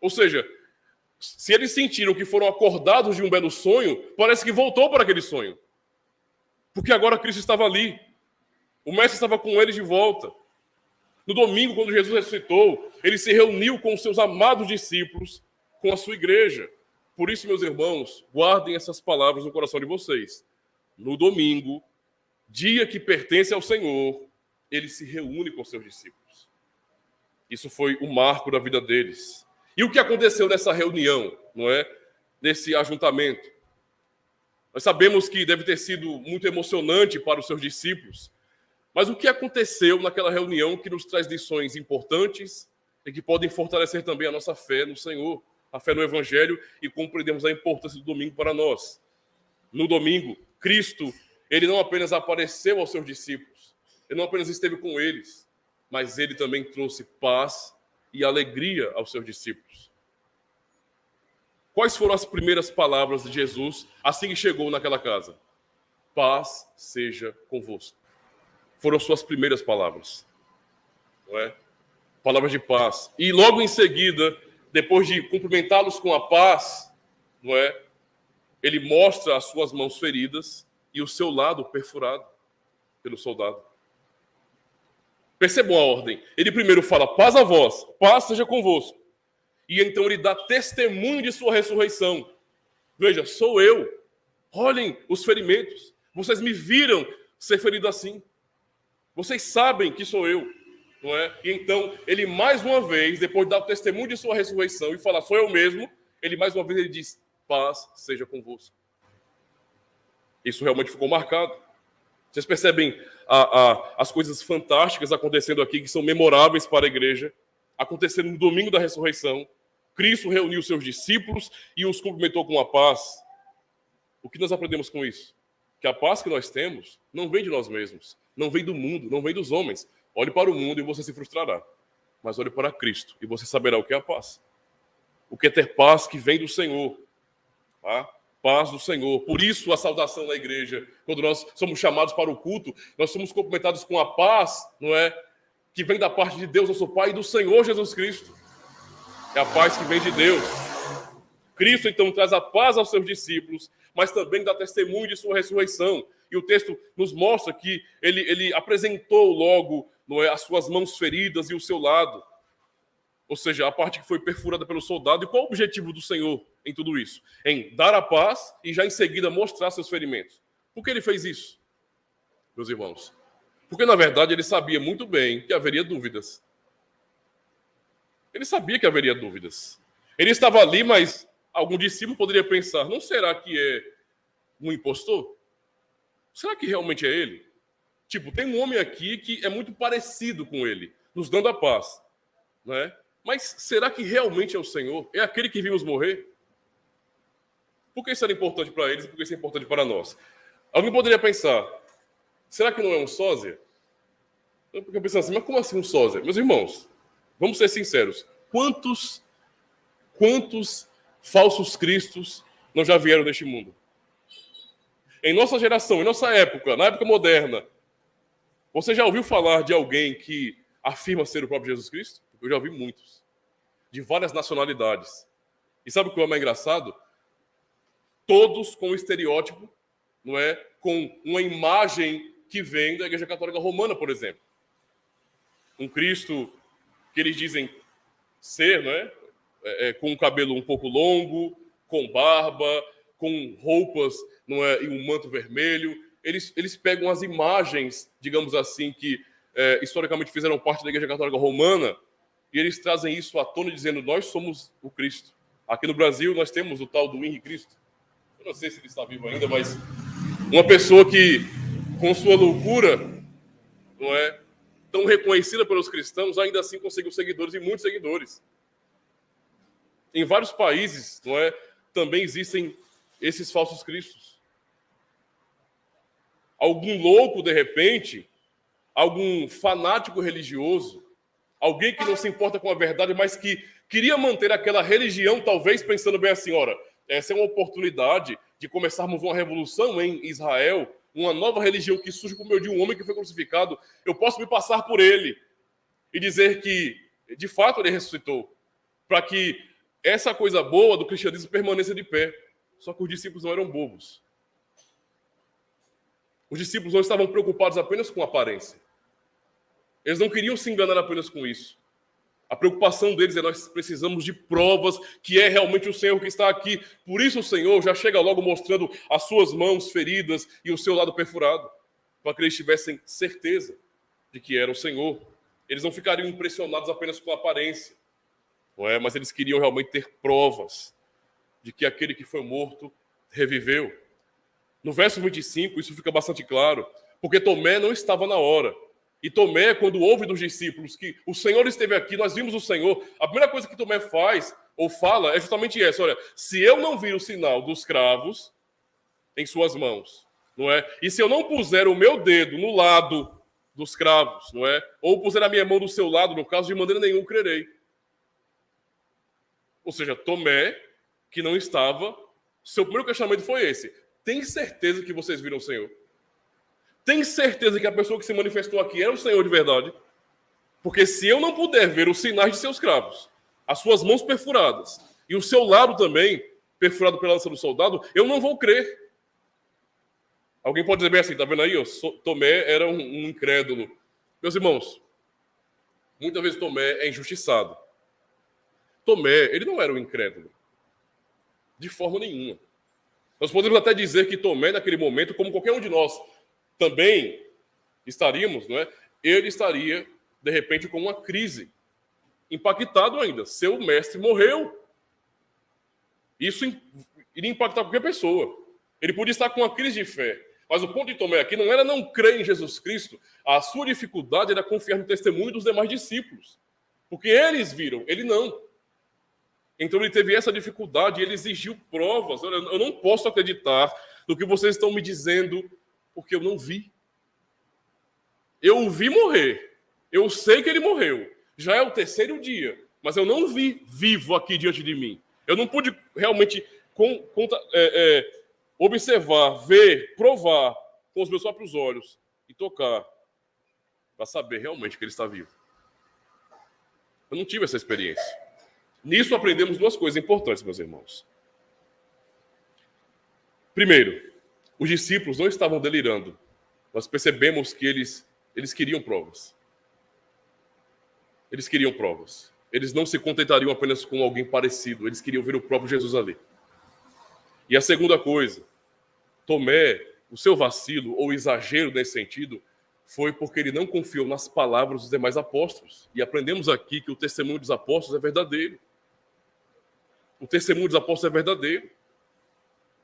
Ou seja, se eles sentiram que foram acordados de um belo sonho, parece que voltou para aquele sonho. Porque agora Cristo estava ali. O mestre estava com eles de volta. No domingo, quando Jesus ressuscitou, ele se reuniu com os seus amados discípulos, com a sua igreja. Por isso, meus irmãos, guardem essas palavras no coração de vocês. No domingo, dia que pertence ao Senhor, ele se reúne com seus discípulos. Isso foi o marco da vida deles. E o que aconteceu nessa reunião, não é? Nesse ajuntamento? Nós sabemos que deve ter sido muito emocionante para os seus discípulos, mas o que aconteceu naquela reunião que nos traz lições importantes e que podem fortalecer também a nossa fé no Senhor, a fé no Evangelho, e compreendemos a importância do domingo para nós. No domingo, Cristo, ele não apenas apareceu aos seus discípulos, ele não apenas esteve com eles, mas ele também trouxe paz e alegria aos seus discípulos. Quais foram as primeiras palavras de Jesus assim que chegou naquela casa? Paz seja convosco. Foram suas primeiras palavras, não é? Palavras de paz. E logo em seguida, depois de cumprimentá-los com a paz, não é? Ele mostra as suas mãos feridas e o seu lado perfurado pelo soldado. Percebam a ordem. Ele primeiro fala, paz a vós, paz seja convosco. E então ele dá testemunho de sua ressurreição. Veja, sou eu. Olhem os ferimentos. Vocês me viram ser ferido assim. Vocês sabem que sou eu. Não é? E então, ele mais uma vez, depois de dar o testemunho de sua ressurreição e falar, sou eu mesmo, ele mais uma vez ele diz, paz seja convosco. Isso realmente ficou marcado. Vocês percebem as coisas fantásticas acontecendo aqui, que são memoráveis para a igreja, acontecendo no domingo da ressurreição. Cristo reuniu seus discípulos e os cumprimentou com a paz. O que nós aprendemos com isso? Que a paz que nós temos não vem de nós mesmos, não vem do mundo, não vem dos homens. Olhe para o mundo e você se frustrará. Mas olhe para Cristo e você saberá o que é a paz. O que é ter paz que vem do Senhor. Tá? Paz do Senhor. Por isso a saudação na igreja. Quando nós somos chamados para o culto, nós somos cumprimentados com a paz, não é? Que vem da parte de Deus, nosso Pai, e do Senhor Jesus Cristo. É a paz que vem de Deus. Cristo, então, traz a paz aos seus discípulos, mas também dá testemunho de sua ressurreição. E o texto nos mostra que ele apresentou logo, não é, as suas mãos feridas e o seu lado. Ou seja, a parte que foi perfurada pelo soldado. E qual o objetivo do Senhor em tudo isso? Em dar a paz e já em seguida mostrar seus ferimentos. Por que ele fez isso, meus irmãos? Porque, na verdade, ele sabia muito bem que haveria dúvidas. Ele sabia que haveria dúvidas. Ele estava ali, mas algum discípulo poderia pensar, não será que é um impostor? Será que realmente é ele? Tipo, tem um homem aqui que é muito parecido com ele, nos dando a paz. Não é? Mas será que realmente é o Senhor? É aquele que vimos morrer? Por que isso era importante para eles e por que isso é importante para nós? Alguém poderia pensar, será que não é um sósia? Porque eu penso assim, mas como assim um sósia? Meus irmãos, vamos ser sinceros. Quantos falsos cristos não já vieram deste mundo? Em nossa geração, em nossa época, na época moderna, você já ouviu falar de alguém que afirma ser o próprio Jesus Cristo? Eu já ouvi muitos, de várias nacionalidades. E sabe o que é mais engraçado? Todos com um estereótipo, não é? Com uma imagem que vem da Igreja Católica Romana, por exemplo. Um Cristo que eles dizem ser, não é? Com um cabelo um pouco longo, com barba, com roupas, não é? E um manto vermelho. Eles pegam as imagens, digamos assim, que historicamente fizeram parte da Igreja Católica Romana, e eles trazem isso à tona dizendo, nós somos o Cristo. Aqui no Brasil nós temos o tal do Henri Cristo. Eu não sei se ele está vivo ainda, mas uma pessoa que, com sua loucura, não é, tão reconhecida pelos cristãos, ainda assim conseguiu seguidores e muitos seguidores. Em vários países, não é, também existem esses falsos cristos. Algum louco, de repente, algum fanático religioso, alguém que não se importa com a verdade, mas que queria manter aquela religião, talvez pensando bem assim, ora, essa é uma oportunidade de começarmos uma revolução em Israel, uma nova religião que surge por meio de um homem que foi crucificado, eu posso me passar por ele e dizer que, de fato, ele ressuscitou, para que essa coisa boa do cristianismo permaneça de pé. Só que os discípulos não eram bobos. Os discípulos não estavam preocupados apenas com a aparência. Eles não queriam se enganar apenas com isso. A preocupação deles é nós precisamos de provas que é realmente o Senhor que está aqui. Por isso o Senhor já chega logo mostrando as suas mãos feridas e o seu lado perfurado, para que eles tivessem certeza de que era o Senhor. Eles não ficariam impressionados apenas com a aparência. não é? Mas eles queriam realmente ter provas de que aquele que foi morto reviveu. No verso 25, isso fica bastante claro, porque Tomé não estava na hora. E Tomé, quando ouve dos discípulos que o Senhor esteve aqui, nós vimos o Senhor, a primeira coisa que Tomé faz ou fala é justamente essa: olha, se eu não vir o sinal dos cravos em suas mãos, não é? E se eu não puser o meu dedo no lado dos cravos, não é? Ou puser a minha mão do seu lado, no caso, de maneira nenhuma crerei. Ou seja, Tomé, que não estava, seu primeiro questionamento foi esse: tem certeza que vocês viram o Senhor? Tem certeza que a pessoa que se manifestou aqui era o Senhor de verdade? Porque se eu não puder ver os sinais de seus cravos, as suas mãos perfuradas, e o seu lado também, perfurado pela lança do soldado, eu não vou crer. Alguém pode dizer bem assim, tá vendo aí? Tomé era um incrédulo. Meus irmãos, muitas vezes Tomé é injustiçado. Tomé, ele não era um incrédulo. De forma nenhuma. Nós podemos até dizer que Tomé, naquele momento, como qualquer um de nós, também estaríamos, não é? Ele estaria, de repente, com uma crise. Impactado ainda. Seu mestre morreu. Isso iria impactar qualquer pessoa. Ele podia estar com uma crise de fé. Mas o ponto de Tomé aqui não era não crer em Jesus Cristo. A sua dificuldade era confiar no testemunho dos demais discípulos. Porque eles viram, ele não. Então ele teve essa dificuldade e ele exigiu provas. Eu não posso acreditar no que vocês estão me dizendo, porque eu não vi. Eu o vi morrer. Eu sei que ele morreu. Já é o terceiro dia. Mas eu não vi vivo aqui diante de mim. Eu não pude realmente observar, ver, provar com os meus próprios olhos e tocar para saber realmente que ele está vivo. Eu não tive essa experiência. Nisso aprendemos duas coisas importantes, meus irmãos. Primeiro, os discípulos não estavam delirando. Nós percebemos que eles queriam provas. Eles queriam provas. Eles não se contentariam apenas com alguém parecido. Eles queriam ver o próprio Jesus ali. E a segunda coisa, Tomé, o seu vacilo ou exagero nesse sentido, foi porque ele não confiou nas palavras dos demais apóstolos. E aprendemos aqui que o testemunho dos apóstolos é verdadeiro. O testemunho dos apóstolos é verdadeiro.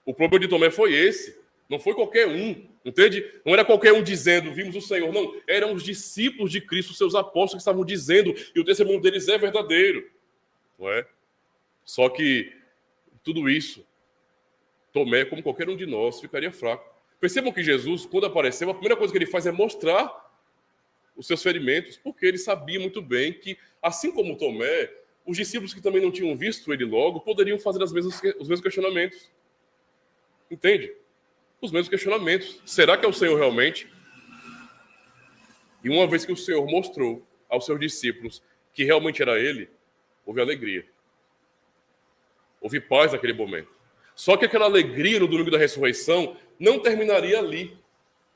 O problema de Tomé foi esse. Não foi qualquer um, entende? Não era qualquer um dizendo, vimos o Senhor. Não, eram os discípulos de Cristo, seus apóstolos, que estavam dizendo, e o testemunho deles é verdadeiro. Não é? Só que tudo isso, Tomé, como qualquer um de nós, ficaria fraco. Percebam que Jesus, quando apareceu, a primeira coisa que ele faz é mostrar os seus ferimentos, porque ele sabia muito bem que, assim como Tomé, os discípulos que também não tinham visto ele logo poderiam fazer os mesmos questionamentos. Entende? Os mesmos questionamentos. Será que é o Senhor realmente? E uma vez que o Senhor mostrou aos seus discípulos que realmente era ele, houve alegria. Houve paz naquele momento. Só que aquela alegria no domingo da ressurreição não terminaria ali.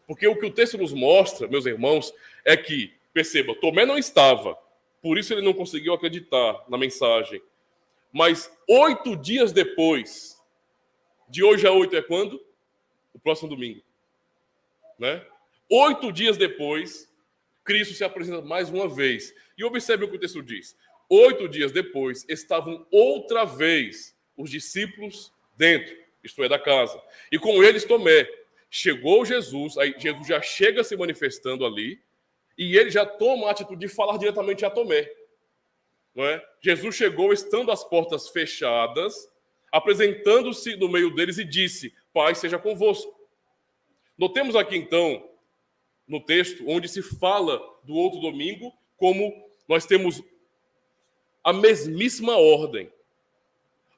Porque o que o texto nos mostra, meus irmãos, é que, perceba, Tomé não estava, por isso ele não conseguiu acreditar na mensagem. Mas 8 dias depois, de hoje a 8 é quando? O próximo domingo. Né? 8 dias depois, Cristo se apresenta mais uma vez. E observe o que o texto diz. 8 dias depois, estavam outra vez os discípulos dentro, isto é, da casa. E com eles Tomé. Chegou Jesus, aí Jesus já chega se manifestando ali, e ele já toma a atitude de falar diretamente a Tomé. Não é? Jesus chegou estando as portas fechadas, apresentando-se no meio deles e disse, paz seja convosco. Notemos aqui então, no texto, onde se fala do outro domingo, como nós temos a mesmíssima ordem.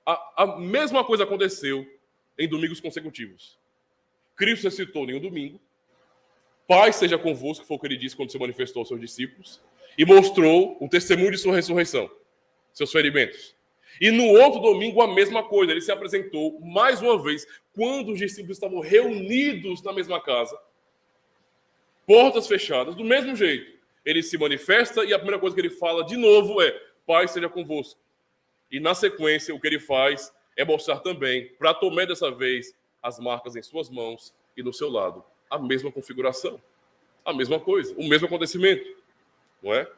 A mesma coisa aconteceu em domingos consecutivos. Cristo ressuscitou em um domingo, paz seja convosco, foi o que ele disse quando se manifestou aos seus discípulos, e mostrou o testemunho de sua ressurreição, seus ferimentos. E no outro domingo, a mesma coisa, ele se apresentou mais uma vez, quando os discípulos estavam reunidos na mesma casa, portas fechadas, do mesmo jeito. Ele se manifesta e a primeira coisa que ele fala de novo é, paz seja convosco. E na sequência, o que ele faz é mostrar também, para Tomé dessa vez, as marcas em suas mãos e no seu lado. A mesma configuração, a mesma coisa, o mesmo acontecimento. Não é?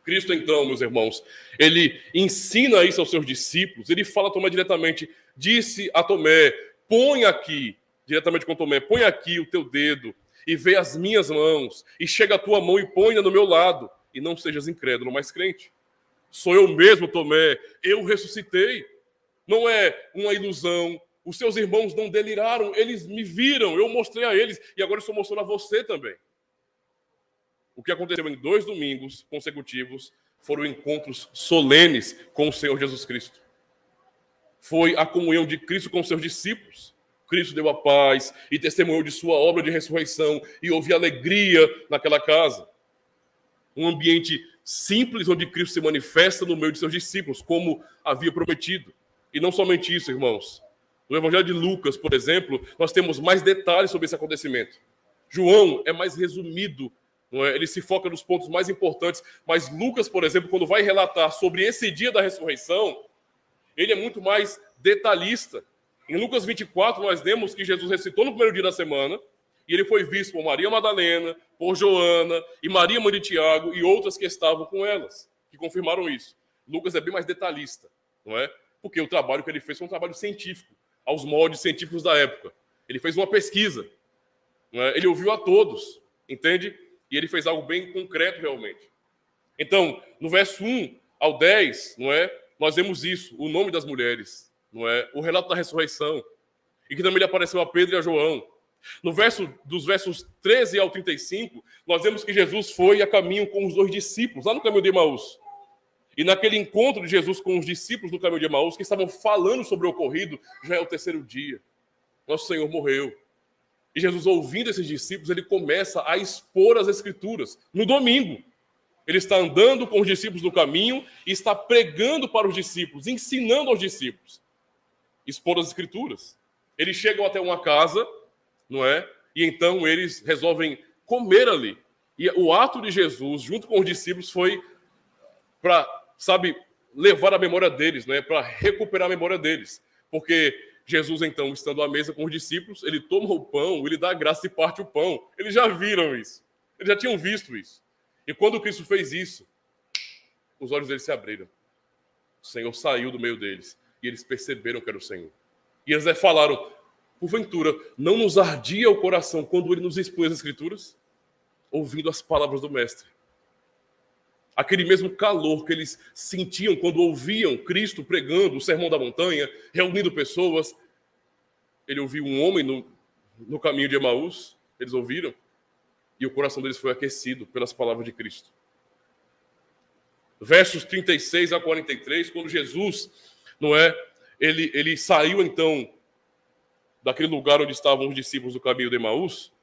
Cristo, então, meus irmãos, ele ensina isso aos seus discípulos, ele fala a Tomé diretamente, disse a Tomé, põe aqui, diretamente com Tomé, põe aqui o teu dedo e vê as minhas mãos, e chega a tua mão e põe-na no meu lado, e não sejas incrédulo, mas crente. Sou eu mesmo, Tomé, eu ressuscitei, não é uma ilusão, os seus irmãos não deliraram, eles me viram, eu mostrei a eles, e agora eu estou mostrando a você também. O que aconteceu em 2 domingos consecutivos foram encontros solenes com o Senhor Jesus Cristo. Foi a comunhão de Cristo com os seus discípulos. Cristo deu a paz e testemunhou de sua obra de ressurreição e houve alegria naquela casa. Um ambiente simples onde Cristo se manifesta no meio de seus discípulos, como havia prometido. E não somente isso, irmãos. No Evangelho de Lucas, por exemplo, nós temos mais detalhes sobre esse acontecimento. João é mais resumido, não é? Ele se foca nos pontos mais importantes, mas Lucas, por exemplo, quando vai relatar sobre esse dia da ressurreição, ele é muito mais detalhista. Em Lucas 24, nós vemos que Jesus ressuscitou no primeiro dia da semana, e ele foi visto por Maria Madalena, por Joana, e Maria, mãe de Tiago, e outras que estavam com elas, que confirmaram isso. Lucas é bem mais detalhista, não é? Porque o trabalho que ele fez foi um trabalho científico, aos moldes científicos da época. Ele fez uma pesquisa, não é? Ele ouviu a todos, entende? E ele fez algo bem concreto, realmente. Então, no verso 1 ao 10, não é? Nós vemos isso, o nome das mulheres, não é? O relato da ressurreição, e que também ele apareceu a Pedro e a João. Dos versos 13 ao 35, nós vemos que Jesus foi a caminho com os 2 discípulos, lá no caminho de Emaús. E naquele encontro de Jesus com os discípulos no caminho de Emaús, que estavam falando sobre o ocorrido, já é o 3º dia. Nosso Senhor morreu. E Jesus, ouvindo esses discípulos, ele começa a expor as Escrituras. No domingo, ele está andando com os discípulos no caminho e está pregando para os discípulos, ensinando aos discípulos. Expor as Escrituras. Eles chegam até uma casa, não é? E então eles resolvem comer ali. E o ato de Jesus, junto com os discípulos, foi para, levar a memória deles, né? Para recuperar a memória deles. Porque Jesus, então, estando à mesa com os discípulos, ele toma o pão, ele dá graça e parte o pão. Eles já viram isso. Eles já tinham visto isso. E quando Cristo fez isso, os olhos deles se abriram. O Senhor saiu do meio deles. E eles perceberam que era o Senhor. E eles falaram, porventura, não nos ardia o coração quando ele nos expunha as Escrituras? Ouvindo as palavras do Mestre. Aquele mesmo calor que eles sentiam quando ouviam Cristo pregando o Sermão da Montanha, reunindo pessoas. Ele ouviu um homem no caminho de Emaús, eles ouviram, e o coração deles foi aquecido pelas palavras de Cristo. Versos 36 a 43, quando Jesus, não é, ele saiu então daquele lugar onde estavam os discípulos do caminho de Emaús,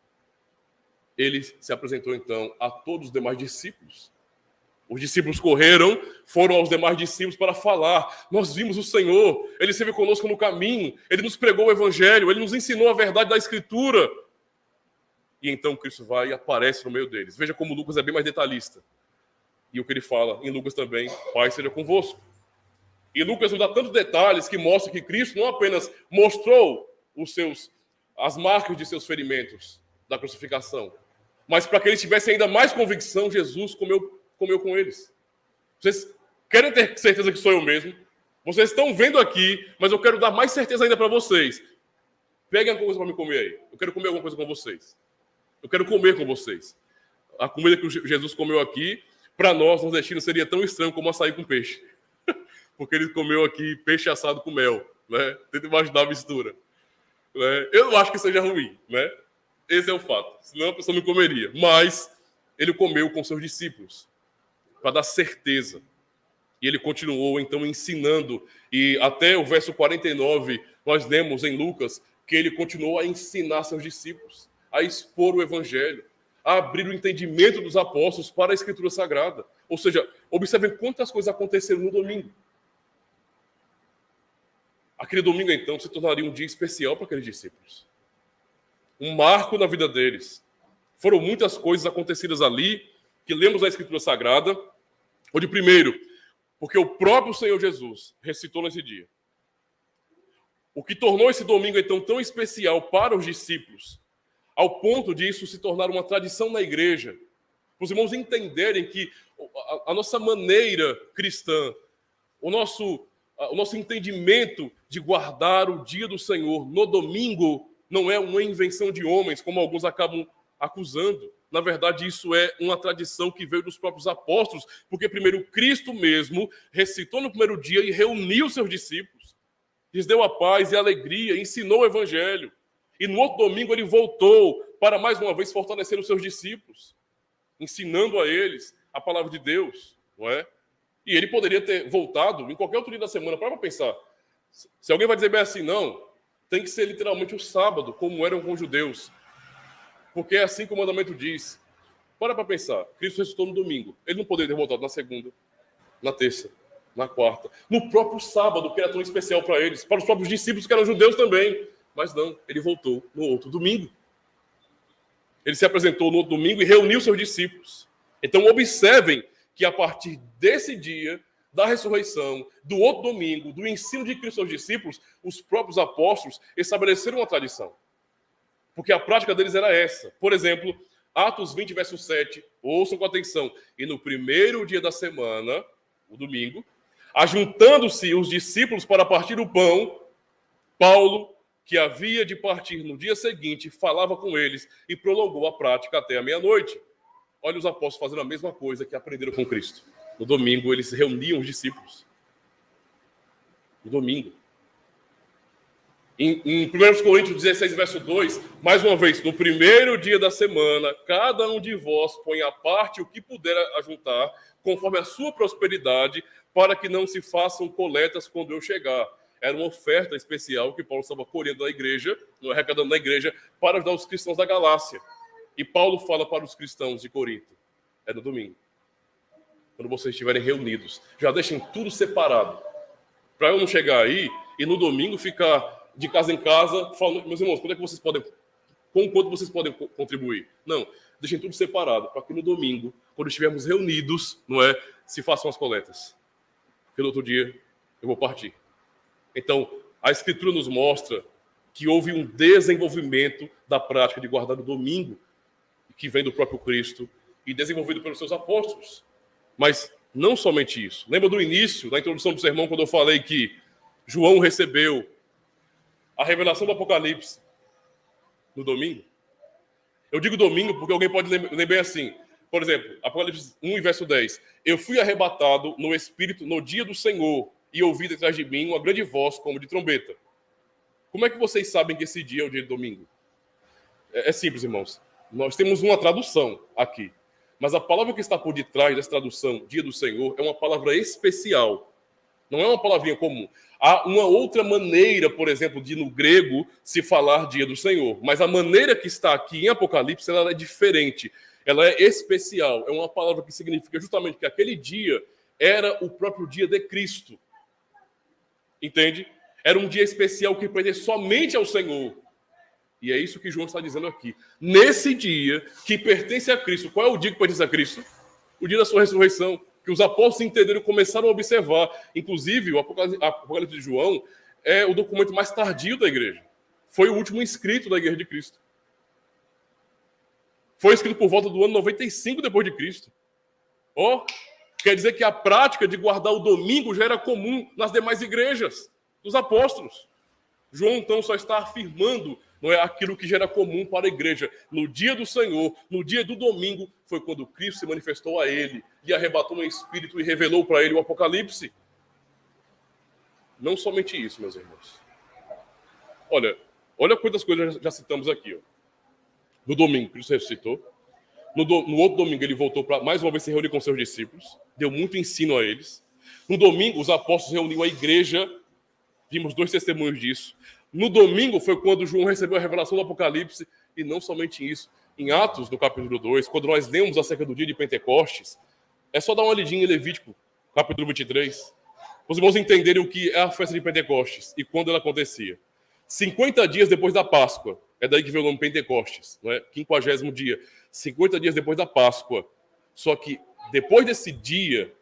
ele se apresentou então a todos os demais discípulos. Os discípulos correram, foram aos demais discípulos para falar. Nós vimos o Senhor, ele esteve conosco no caminho, ele nos pregou o Evangelho, ele nos ensinou a verdade da Escritura. E então Cristo vai e aparece no meio deles. Veja como Lucas é bem mais detalhista. E o que ele fala em Lucas também, Pai seja convosco. E Lucas nos dá tantos detalhes que mostram que Cristo não apenas mostrou as marcas de seus ferimentos da crucificação, mas para que eles tivessem ainda mais convicção, Jesus comeu com eles. Vocês querem ter certeza que sou eu mesmo? Vocês estão vendo aqui, mas eu quero dar mais certeza ainda para vocês. Peguem alguma coisa para me comer aí. Eu quero comer alguma coisa com vocês. Eu quero comer com vocês. A comida que Jesus comeu aqui, para nós, nordestinos, seria tão estranho como açaí com peixe. Porque ele comeu aqui peixe assado com mel. Né? Tenta imaginar a mistura. Né? Eu não acho que seja ruim. Né? Esse é o fato. Senão a pessoa não comeria. Mas ele comeu com seus discípulos. Para dar certeza. E ele continuou, então, ensinando. E até o verso 49, nós lemos em Lucas que ele continuou a ensinar seus discípulos, a expor o Evangelho, a abrir o entendimento dos apóstolos para a Escritura Sagrada. Ou seja, observem quantas coisas aconteceram no domingo. Aquele domingo, então, se tornaria um dia especial para aqueles discípulos. Um marco na vida deles. Foram muitas coisas acontecidas ali, que lemos na Escritura Sagrada, onde, primeiro, porque o próprio Senhor Jesus recitou nesse dia. O que tornou esse domingo, então, tão especial para os discípulos, ao ponto de isso se tornar uma tradição na igreja, Para os irmãos entenderem que a nossa maneira cristã, o nosso entendimento de guardar o dia do Senhor no domingo não é uma invenção de homens, como alguns acabam acusando. Na verdade, isso é uma tradição que veio dos próprios apóstolos, porque primeiro Cristo mesmo recitou no primeiro dia e reuniu seus discípulos, lhes deu a paz e a alegria, ensinou o evangelho. E no outro domingo ele voltou para mais uma vez fortalecer os seus discípulos, ensinando a eles a palavra de Deus, não é? E ele poderia ter voltado em qualquer outro dia da semana. Para pensar. Se alguém vai dizer bem assim, não, tem que ser literalmente o sábado, como eram com os judeus. Porque é assim que o mandamento diz. Para pensar. Cristo ressuscitou no domingo. Ele não poderia ter voltado na segunda, na terça, na quarta. No próprio sábado, que era tão especial para eles. Para os próprios discípulos, que eram judeus também. Mas não, ele voltou no outro domingo. Ele se apresentou no outro domingo e reuniu seus discípulos. Então, observem que a partir desse dia, da ressurreição, do outro domingo, do ensino de Cristo aos discípulos, os próprios apóstolos estabeleceram uma tradição. Porque a prática deles era essa. Por exemplo, Atos 20, verso 7, ouçam com atenção. E no primeiro dia da semana, o domingo, ajuntando-se os discípulos para partir o pão, Paulo, que havia de partir no dia seguinte, falava com eles e prolongou a prática até a meia-noite. Olha os apóstolos fazendo a mesma coisa que aprenderam com Cristo. No domingo, eles reuniam os discípulos. No domingo. Em 1 Coríntios 16, verso 2, mais uma vez, no primeiro dia da semana, cada um de vós põe à parte o que puder ajuntar, conforme a sua prosperidade, para que não se façam coletas quando eu chegar. Era uma oferta especial que Paulo estava colhendo na igreja, arrecadando na igreja, para ajudar os cristãos da Galácia. E Paulo fala para os cristãos de Corinto, é no domingo, quando vocês estiverem reunidos, já deixem tudo separado, para eu não chegar aí e no domingo ficar de casa em casa falando, meus irmãos, com quanto vocês podem contribuir? Não, deixem tudo separado, para que no domingo, quando estivermos reunidos, se façam as coletas. Porque no outro dia eu vou partir. Então, a Escritura nos mostra que houve um desenvolvimento da prática de guardar o domingo, que vem do próprio Cristo e desenvolvido pelos seus apóstolos. Mas não somente isso. Lembra do início, da introdução do sermão, quando eu falei que João recebeu a revelação do Apocalipse no domingo? Eu digo domingo porque alguém pode ler bem assim. Por exemplo, Apocalipse 1, verso 10. Eu fui arrebatado no Espírito no dia do Senhor e ouvi detrás de mim uma grande voz como de trombeta. Como é que vocês sabem que esse dia é o dia de domingo? É simples, irmãos. Nós temos uma tradução aqui, mas a palavra que está por detrás dessa tradução, dia do Senhor, é uma palavra especial. Não é uma palavrinha comum. Há uma outra maneira, por exemplo, de no grego se falar dia do Senhor, mas a maneira que está aqui em Apocalipse, ela é diferente. Ela é especial. É uma palavra que significa justamente que aquele dia era o próprio dia de Cristo. Entende? Era um dia especial que pertence somente ao Senhor. E é isso que João está dizendo aqui. Nesse dia que pertence a Cristo, qual é o dia que pertence a Cristo? O dia da sua ressurreição, que os apóstolos entenderam e começaram a observar. Inclusive, o Apocalipse de João é o documento mais tardio da igreja. Foi o último escrito da igreja de Cristo. Foi escrito por volta do ano 95 depois de Cristo. Quer dizer que a prática de guardar o domingo já era comum nas demais igrejas dos apóstolos. João, então, só está afirmando aquilo que já era comum para a igreja. No dia do Senhor, no dia do domingo, foi quando Cristo se manifestou a ele, lhe arrebatou no Espírito e revelou para ele o Apocalipse. Não somente isso, meus irmãos. Olha quantas coisas já citamos aqui. No domingo, Cristo ressuscitou. No outro domingo, ele voltou para mais uma vez se reunir com seus discípulos. Deu muito ensino a eles. No domingo, os apóstolos reuniram a igreja. Vimos 2 testemunhos disso. No domingo foi quando João recebeu a revelação do Apocalipse. E não somente isso. Em Atos, no capítulo 2, quando nós lemos acerca do dia de Pentecostes, é só dar uma lidinha em Levítico, capítulo 23. Os irmãos entenderem o que é a festa de Pentecostes e quando ela acontecia. 50 dias depois da Páscoa. É daí que veio o nome Pentecostes, 50º dia. 50 dias depois da Páscoa. Só que depois desse dia,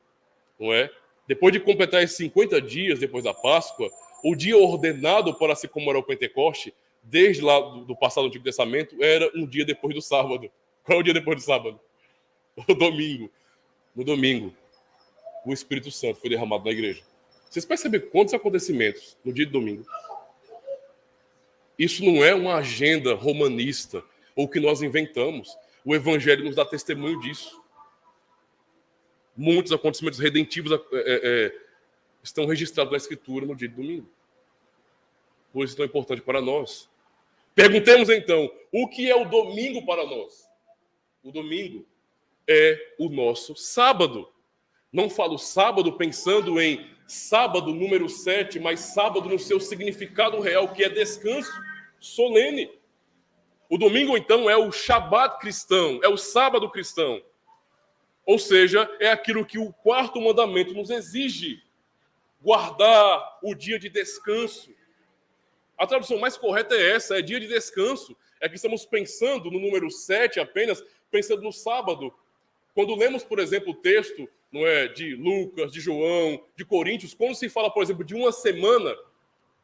depois de completar esses 50 dias depois da Páscoa, o dia ordenado para se comemorar o Pentecoste, desde lá do passado do Antigo Testamento, era um dia depois do sábado. Qual é o dia depois do sábado? O domingo, no domingo, o Espírito Santo foi derramado na igreja. Vocês percebem quantos acontecimentos no dia de domingo? Isso não é uma agenda romanista ou que nós inventamos. O Evangelho nos dá testemunho disso. Muitos acontecimentos redentivos estão registrados na Escritura no dia de domingo. Por isso é tão importante para nós. Perguntemos então, o que é o domingo para nós? O domingo é o nosso sábado. Não falo sábado pensando em sábado número 7, mas sábado no seu significado real, que é descanso solene. O domingo, então, é o Shabat cristão, é o sábado cristão. Ou seja, é aquilo que o quarto mandamento nos exige, guardar o dia de descanso. A tradução mais correta é essa, é dia de descanso. É que estamos pensando no número 7 apenas, pensando no sábado. Quando lemos, por exemplo, o texto não é, de Lucas, de João, de Coríntios, quando se fala, por exemplo, de uma semana,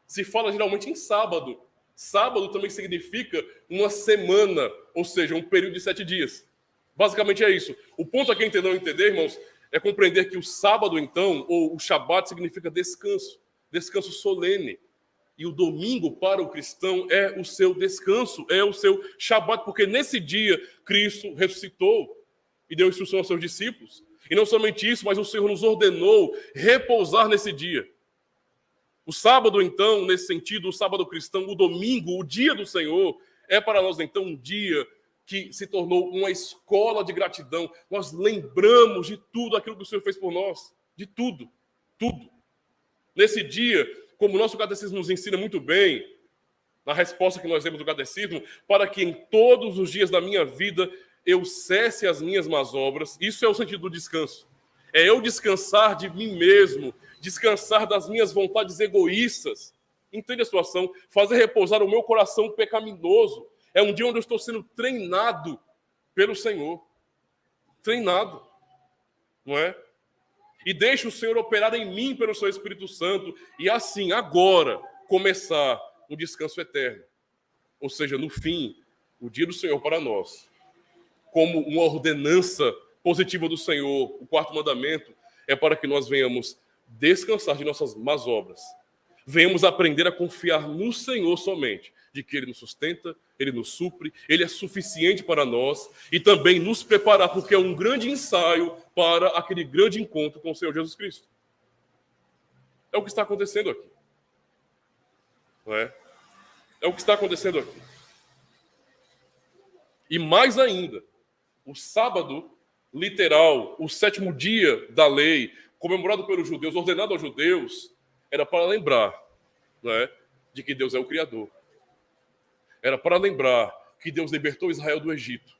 se fala geralmente em sábado. Sábado também significa uma semana, ou seja, um período de 7 dias. Basicamente é isso. O ponto aqui não entender, irmãos, é compreender que o sábado, então, ou o Shabat, significa descanso, descanso solene. E o domingo para o cristão é o seu descanso, é o seu Shabat, porque nesse dia Cristo ressuscitou e deu instrução aos seus discípulos. E não somente isso, mas o Senhor nos ordenou repousar nesse dia. O sábado, então, nesse sentido, o sábado cristão, o domingo, o dia do Senhor, é para nós, então, um dia que se tornou uma escola de gratidão. Nós lembramos de tudo aquilo que o Senhor fez por nós. De tudo. Tudo. Nesse dia, como o nosso catecismo nos ensina muito bem, na resposta que nós demos do catecismo, para que em todos os dias da minha vida eu cesse as minhas más obras. Isso é o sentido do descanso. É eu descansar de mim mesmo, descansar das minhas vontades egoístas. Entende a situação? Fazer repousar o meu coração pecaminoso. É um dia onde eu estou sendo treinado pelo Senhor. Treinado. Não é? E deixe o Senhor operar em mim pelo seu Espírito Santo. E assim, agora, começar um descanso eterno. Ou seja, no fim, o dia do Senhor para nós, como uma ordenança positiva do Senhor, o quarto mandamento, é para que nós venhamos descansar de nossas más obras. Venhamos aprender a confiar no Senhor somente, de que Ele nos sustenta, Ele nos supre, Ele é suficiente para nós e também nos preparar, porque é um grande ensaio para aquele grande encontro com o Senhor Jesus Cristo. É o que está acontecendo aqui. Não é? É o que está acontecendo aqui. E mais ainda, o sábado literal, o 7º dia da lei, comemorado pelos judeus, ordenado aos judeus, era para lembrar, não é, de que Deus é o Criador. Era para lembrar que Deus libertou Israel do Egito.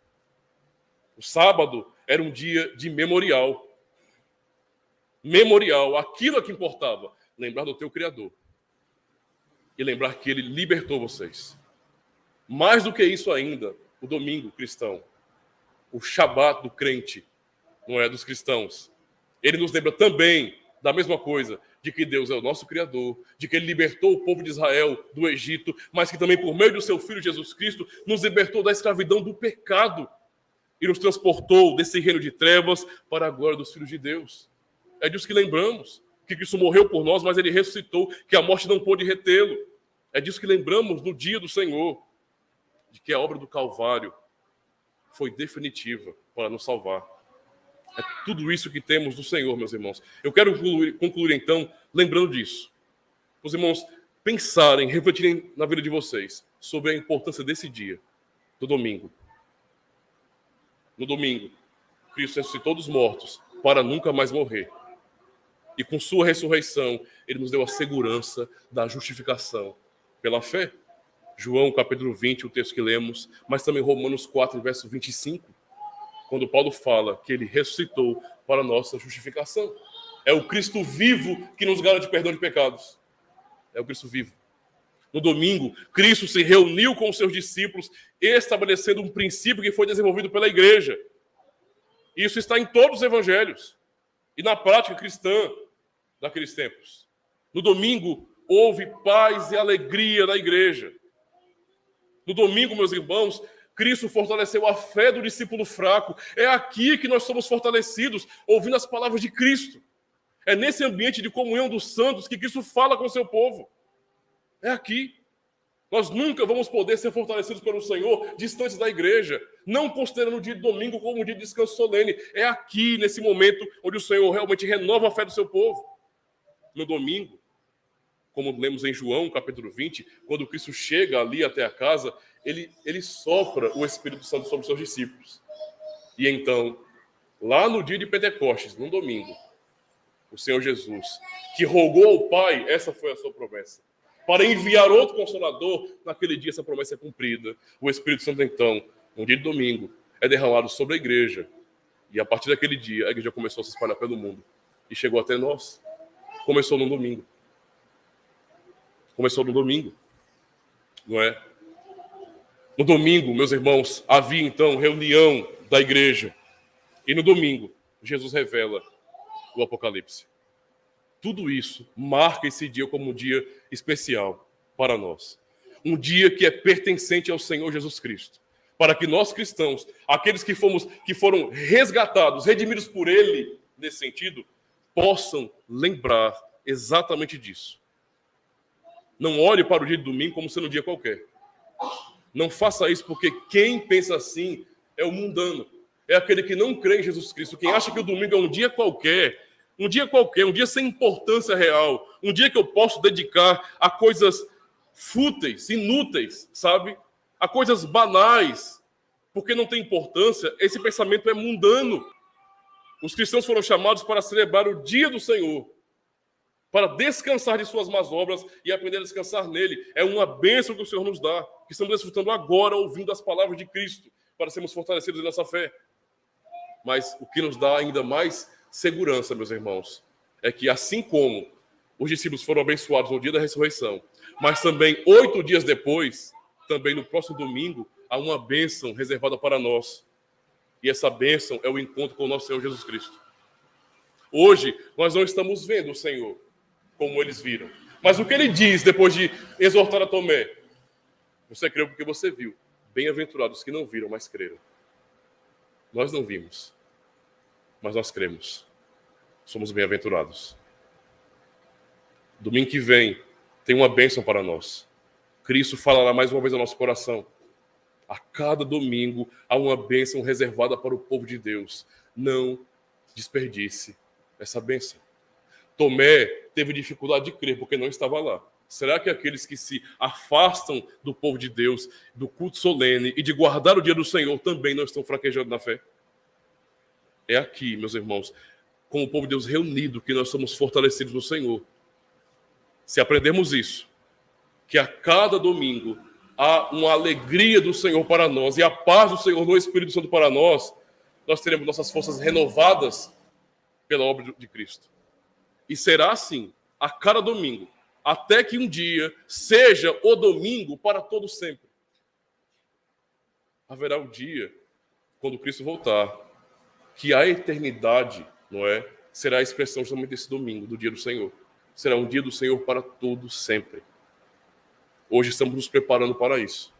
O sábado era um dia de memorial. Memorial, aquilo é que importava. Lembrar do teu Criador. E lembrar que Ele libertou vocês. Mais do que isso ainda, o domingo cristão. O Shabat do crente, não é, dos cristãos. Ele nos lembra também da mesma coisa, de que Deus é o nosso Criador, de que Ele libertou o povo de Israel do Egito, mas que também, por meio do seu Filho Jesus Cristo, nos libertou da escravidão do pecado e nos transportou desse reino de trevas para a glória dos filhos de Deus. É disso que lembramos, que Cristo morreu por nós, mas Ele ressuscitou, que a morte não pôde retê-lo. É disso que lembramos no dia do Senhor, de que a obra do Calvário foi definitiva para nos salvar. É tudo isso que temos do Senhor, meus irmãos. Eu quero concluir então, lembrando disso. Os irmãos pensarem, refletirem na vida de vocês sobre a importância desse dia, do domingo. No domingo, Cristo ressuscitou dos mortos para nunca mais morrer. E com sua ressurreição, Ele nos deu a segurança da justificação pela fé. João, capítulo 20, o texto que lemos, mas também Romanos 4, verso 25, quando Paulo fala que Ele ressuscitou para a nossa justificação. É o Cristo vivo que nos garante perdão de pecados. É o Cristo vivo. No domingo, Cristo se reuniu com os seus discípulos, estabelecendo um princípio que foi desenvolvido pela igreja. Isso está em todos os evangelhos e na prática cristã daqueles tempos. No domingo, houve paz e alegria na igreja. No domingo, meus irmãos, Cristo fortaleceu a fé do discípulo fraco. É aqui que nós somos fortalecidos, ouvindo as palavras de Cristo. É nesse ambiente de comunhão dos santos que Cristo fala com o seu povo. É aqui. Nós nunca vamos poder ser fortalecidos pelo Senhor distantes da igreja, não considerando o dia de domingo como um dia de descanso solene. É aqui, nesse momento, onde o Senhor realmente renova a fé do seu povo. No domingo, como lemos em João, capítulo 20, quando Cristo chega ali até a casa, ele sopra o Espírito Santo sobre os seus discípulos. E então, lá no dia de Pentecostes, no domingo, o Senhor Jesus, que rogou ao Pai, essa foi a sua promessa, para enviar outro Consolador, naquele dia essa promessa é cumprida. O Espírito Santo, então, no dia de domingo, é derramado sobre a igreja. E a partir daquele dia, a igreja começou a se espalhar pelo mundo. E chegou até nós. Começou no domingo. Começou no domingo. Não é? No domingo, meus irmãos, havia então reunião da igreja. E no domingo, Jesus revela o Apocalipse. Tudo isso marca esse dia como um dia especial para nós. Um dia que é pertencente ao Senhor Jesus Cristo. Para que nós cristãos, aqueles que foram resgatados, redimidos por Ele, nesse sentido, possam lembrar exatamente disso. Não olhe para o dia de domingo como sendo um dia qualquer. Não faça isso, porque quem pensa assim é o mundano. É aquele que não crê em Jesus Cristo. Quem acha que o domingo é um dia qualquer, um dia sem importância real, um dia que eu posso dedicar a coisas fúteis, inúteis, sabe? A coisas banais, porque não tem importância, esse pensamento é mundano. Os cristãos foram chamados para celebrar o dia do Senhor, para descansar de suas más obras e aprender a descansar nele. É uma bênção que o Senhor nos dá, que estamos desfrutando agora, ouvindo as palavras de Cristo, para sermos fortalecidos em nossa fé. Mas o que nos dá ainda mais segurança, meus irmãos, é que assim como os discípulos foram abençoados no dia da ressurreição, mas também 8 dias depois, também no próximo domingo, há uma bênção reservada para nós. E essa bênção é o encontro com o nosso Senhor Jesus Cristo. Hoje, nós não estamos vendo o Senhor como eles viram. Mas o que ele diz depois de exortar a Tomé? Você creu porque você viu. Bem-aventurados que não viram, mas creram. Nós não vimos, mas nós cremos. Somos bem-aventurados. Domingo que vem tem uma bênção para nós. Cristo falará mais uma vez ao nosso coração. A cada domingo há uma bênção reservada para o povo de Deus. Não desperdice essa bênção. Tomé teve dificuldade de crer porque não estava lá. Será que aqueles que se afastam do povo de Deus, do culto solene e de guardar o dia do Senhor também não estão fraquejando na fé? É aqui, meus irmãos, com o povo de Deus reunido, que nós somos fortalecidos no Senhor. Se aprendermos isso, que a cada domingo há uma alegria do Senhor para nós e a paz do Senhor no Espírito Santo para nós, nós teremos nossas forças renovadas pela obra de Cristo. E será assim a cada domingo, até que um dia seja o domingo para todo sempre. Haverá um dia, quando Cristo voltar, que a eternidade, não é, será a expressão justamente desse domingo, do dia do Senhor. Será um dia do Senhor para todo sempre. Hoje estamos nos preparando para isso,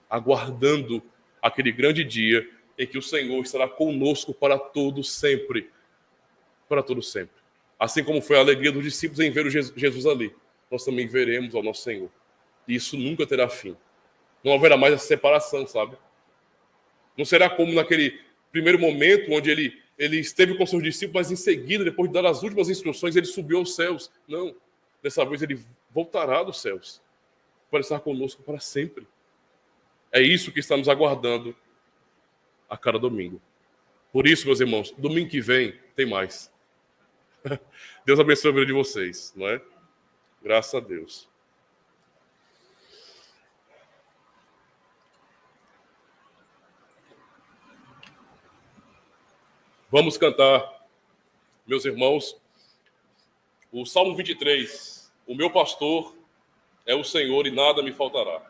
aguardando aquele grande dia em que o Senhor estará conosco para todo sempre. Para todo sempre. Assim como foi a alegria dos discípulos em ver o Jesus ali, nós também veremos ao nosso Senhor. E isso nunca terá fim. Não haverá mais essa separação, sabe? Não será como naquele primeiro momento onde ele esteve com seus discípulos, mas em seguida, depois de dar as últimas instruções, ele subiu aos céus. Não. Dessa vez ele voltará dos céus para estar conosco para sempre. É isso que está nos aguardando a cada domingo. Por isso, meus irmãos, domingo que vem tem mais. Deus abençoe a vida de vocês, não é? Graças a Deus. Vamos cantar, meus irmãos, o Salmo 23. O meu pastor é o Senhor e nada me faltará.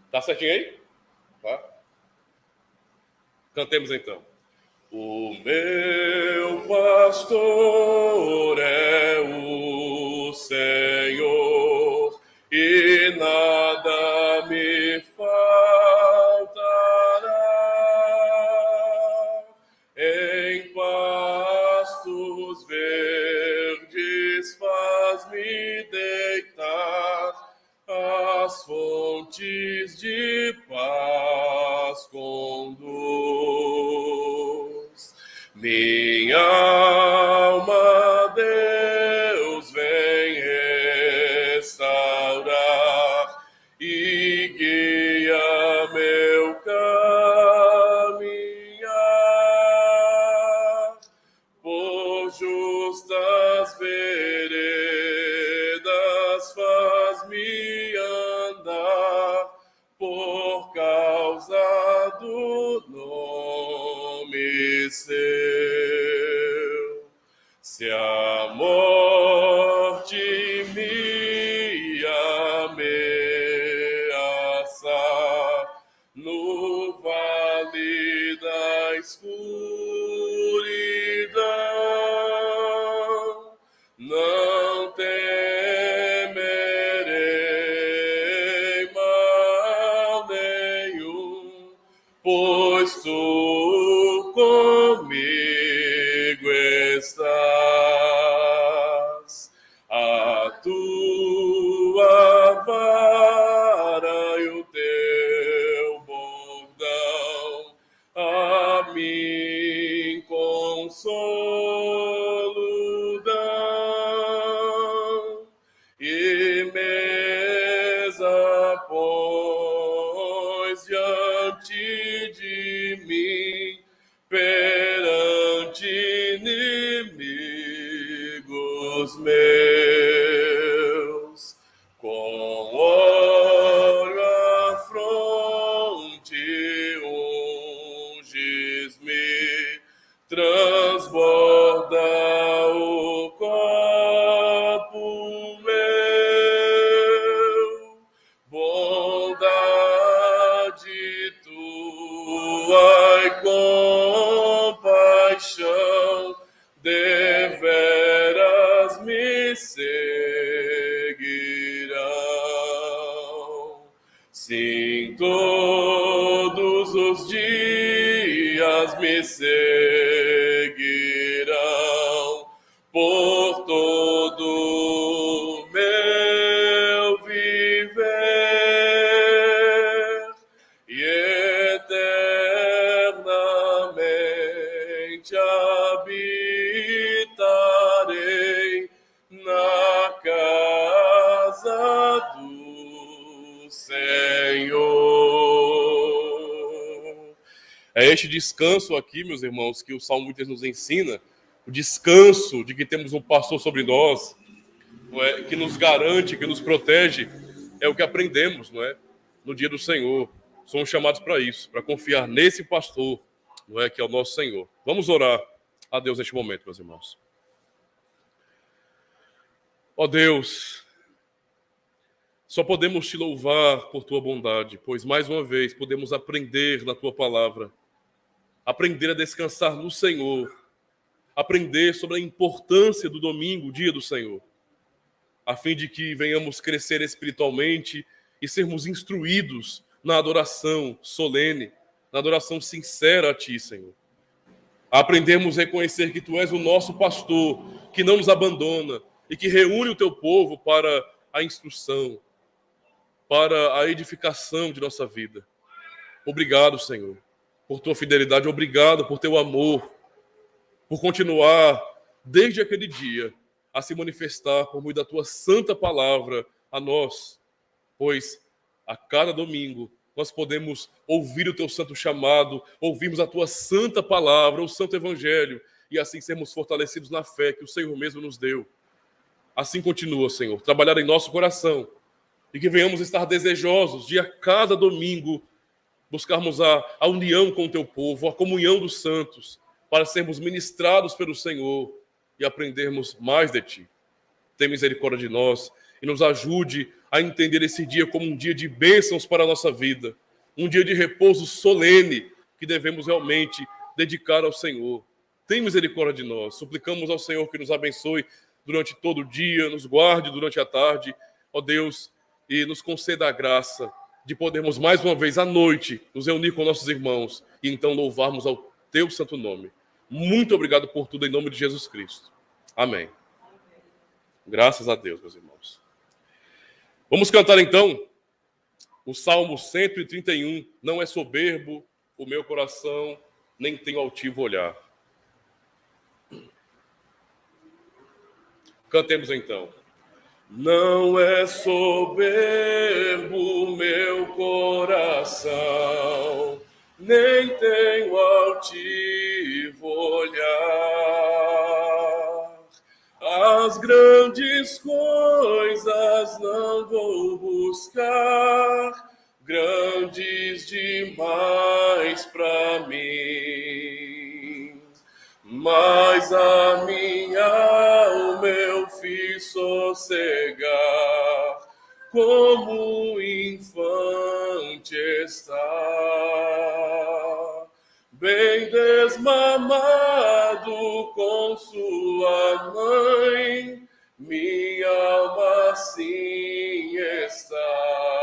Tá certinho aí? Tá? Cantemos então. O meu pastor pastor é o Senhor, e nada me faltará. Em pastos verdes faz-me deitar, as fontes de paz conduz. Minha alma, Deus vem restaurar e guia meu caminhar por justas veredas, faz-me andar por causa do nome seu. Se a morte me ameaçar no vale da escuridão, não temerei mal nenhum, pois tu comigo estás. A tua vara e o teu bordão a mim consolo dão, e mesa pões diante de mim perante inimigos meus. Com óleo à fronte unges-me, transborda o copo meu. Bondade tua e compaixão deveras me seguirão. Sim, todos os dias me seguirão por todo meu viver, e eternamente habitarei na casa do Senhor. É este descanso aqui, meus irmãos, que o Salmo 23 nos ensina, o descanso de que temos um pastor sobre nós, não é? Que nos garante, que nos protege, é o que aprendemos, não é? No dia do Senhor. Somos chamados para isso, para confiar nesse pastor, não é? Que é o nosso Senhor. Vamos orar a Deus neste momento, meus irmãos. Ó Deus, só podemos te louvar por tua bondade, pois mais uma vez podemos aprender na tua palavra, aprender a descansar no Senhor, aprender sobre a importância do domingo, o dia do Senhor, a fim de que venhamos crescer espiritualmente e sermos instruídos na adoração solene, na adoração sincera a Ti, Senhor. Aprendemos a reconhecer que Tu és o nosso pastor, que não nos abandona e que reúne o Teu povo para a instrução, para a edificação de nossa vida. Obrigado, Senhor, por Tua fidelidade. Obrigado por Teu amor, por continuar, desde aquele dia, a se manifestar por meio da Tua santa palavra a nós, pois a cada domingo nós podemos ouvir o Teu santo chamado, ouvirmos a Tua santa palavra, o santo evangelho, e assim sermos fortalecidos na fé que o Senhor mesmo nos deu. Assim continua, Senhor, trabalhar em nosso coração, e que venhamos estar desejosos de a cada domingo buscarmos a união com o Teu povo, a comunhão dos santos, para sermos ministrados pelo Senhor e aprendermos mais de Ti. Tem misericórdia de nós e nos ajude a entender esse dia como um dia de bênçãos para a nossa vida, um dia de repouso solene que devemos realmente dedicar ao Senhor. tem misericórdia de nós. Suplicamos ao Senhor que nos abençoe durante todo o dia, nos guarde durante a tarde, ó Deus, e nos conceda a graça de podermos mais uma vez à noite nos reunir com nossos irmãos e então louvarmos ao teu santo nome. Muito obrigado por tudo em nome de Jesus Cristo. Amém. Graças a Deus, meus irmãos. Vamos cantar então o Salmo 131. Não é soberbo o meu coração, nem tenho altivo olhar. Cantemos então. Não é soberbo o meu coração, nem tenho altivo olhar. As grandes coisas não vou buscar, grandes demais para mim. Mas a minha alma eu fiz sossegar, como o infante está, bem desmamado com sua mãe, minha alma assim está.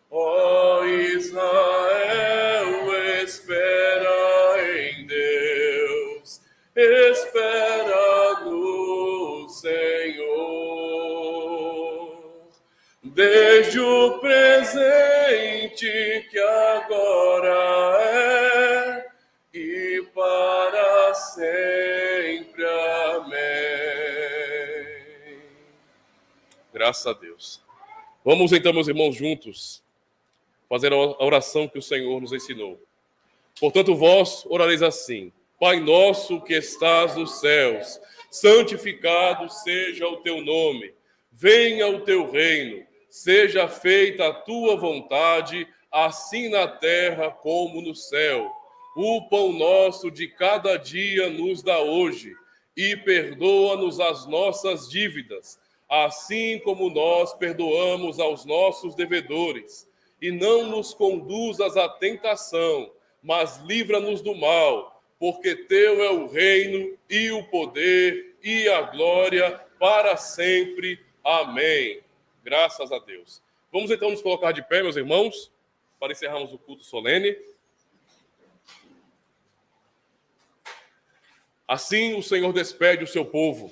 Ó Israel, espera em Deus, espera no Senhor. Desde o presente que agora é e para sempre. Amém. Graças a Deus. Vamos então, meus irmãos, juntos fazer a oração que o Senhor nos ensinou. Portanto, vós orareis assim: Pai nosso que estás nos céus, santificado seja o teu nome. Venha o teu reino, seja feita a tua vontade, assim na terra como no céu. O pão nosso de cada dia nos dá hoje, e perdoa-nos as nossas dívidas, assim como nós perdoamos aos nossos devedores. E não nos conduzas à tentação, mas livra-nos do mal, porque teu é o reino e o poder e a glória para sempre. Amém. Graças a Deus. Vamos então nos colocar de pé, meus irmãos, para encerrarmos o culto solene. Assim o Senhor despede o seu povo.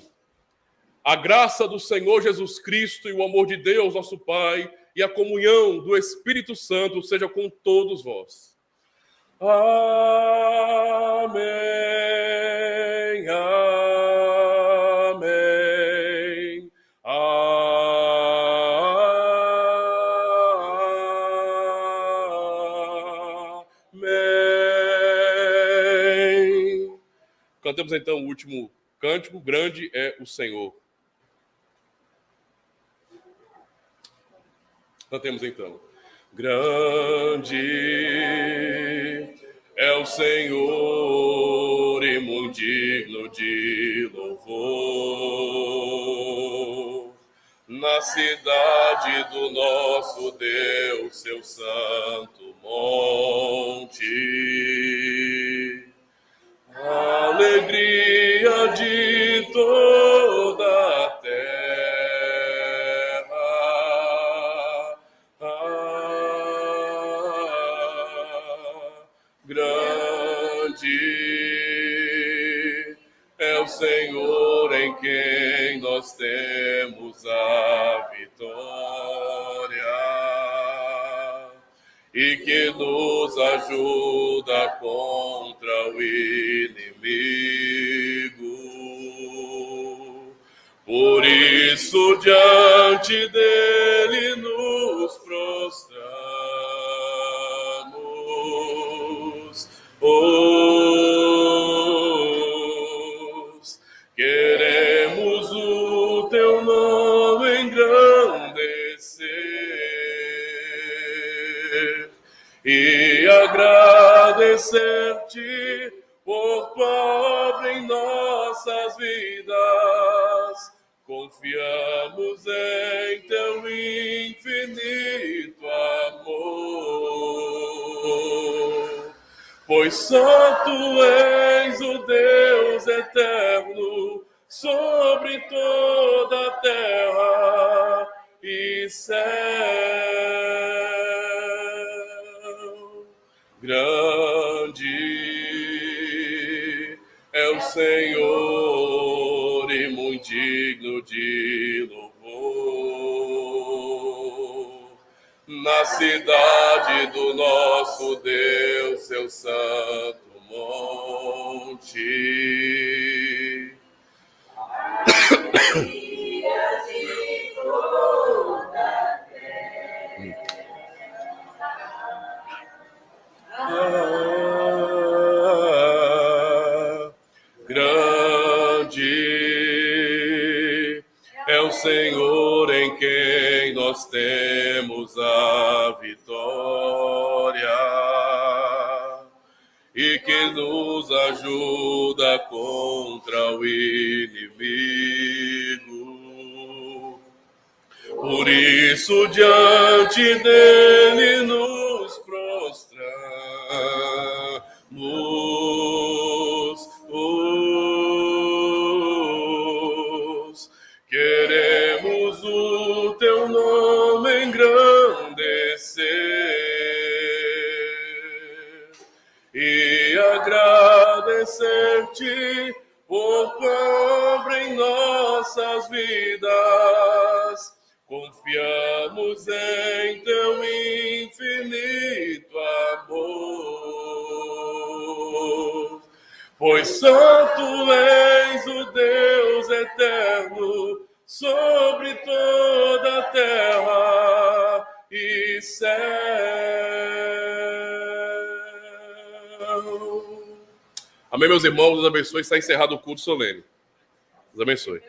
A graça do Senhor Jesus Cristo e o amor de Deus, nosso Pai, e a comunhão do Espírito Santo seja com todos vós. Amém. Amém. Amém. Cantemos então o último cântico. Grande é o Senhor. Cantemos então. Grande é o Senhor e muito digno de louvor. Na cidade do nosso Deus, seu santo monte. Alegria de toda a terra. Grande é o Senhor em quem nós temos a vitória e que nos ajuda contra o inimigo. Por isso, diante dele nos prostramos. Queremos o teu nome engrandecer e agradecer-te por tua obra em nossas vidas. Confiamos em teu infinito amor. Pois santo és o Deus eterno, sobre toda a terra e céu. Grande é o Senhor e muito digno de louvor. Na cidade do nosso Deus, seu santo monte. Grande é o Senhor em quem nós temos a vitória e que nos ajuda contra o inimigo. Por isso, diante dele nos prostramos, queremos o teu nome engrandecer e agradecer-te por tua obra em nossas vidas. Confiamos em teu infinito amor. Pois santo és o Deus eterno, sobre toda a terra e céu. Amém, meus irmãos, Deus abençoe. Está encerrado o culto solene. Deus abençoe.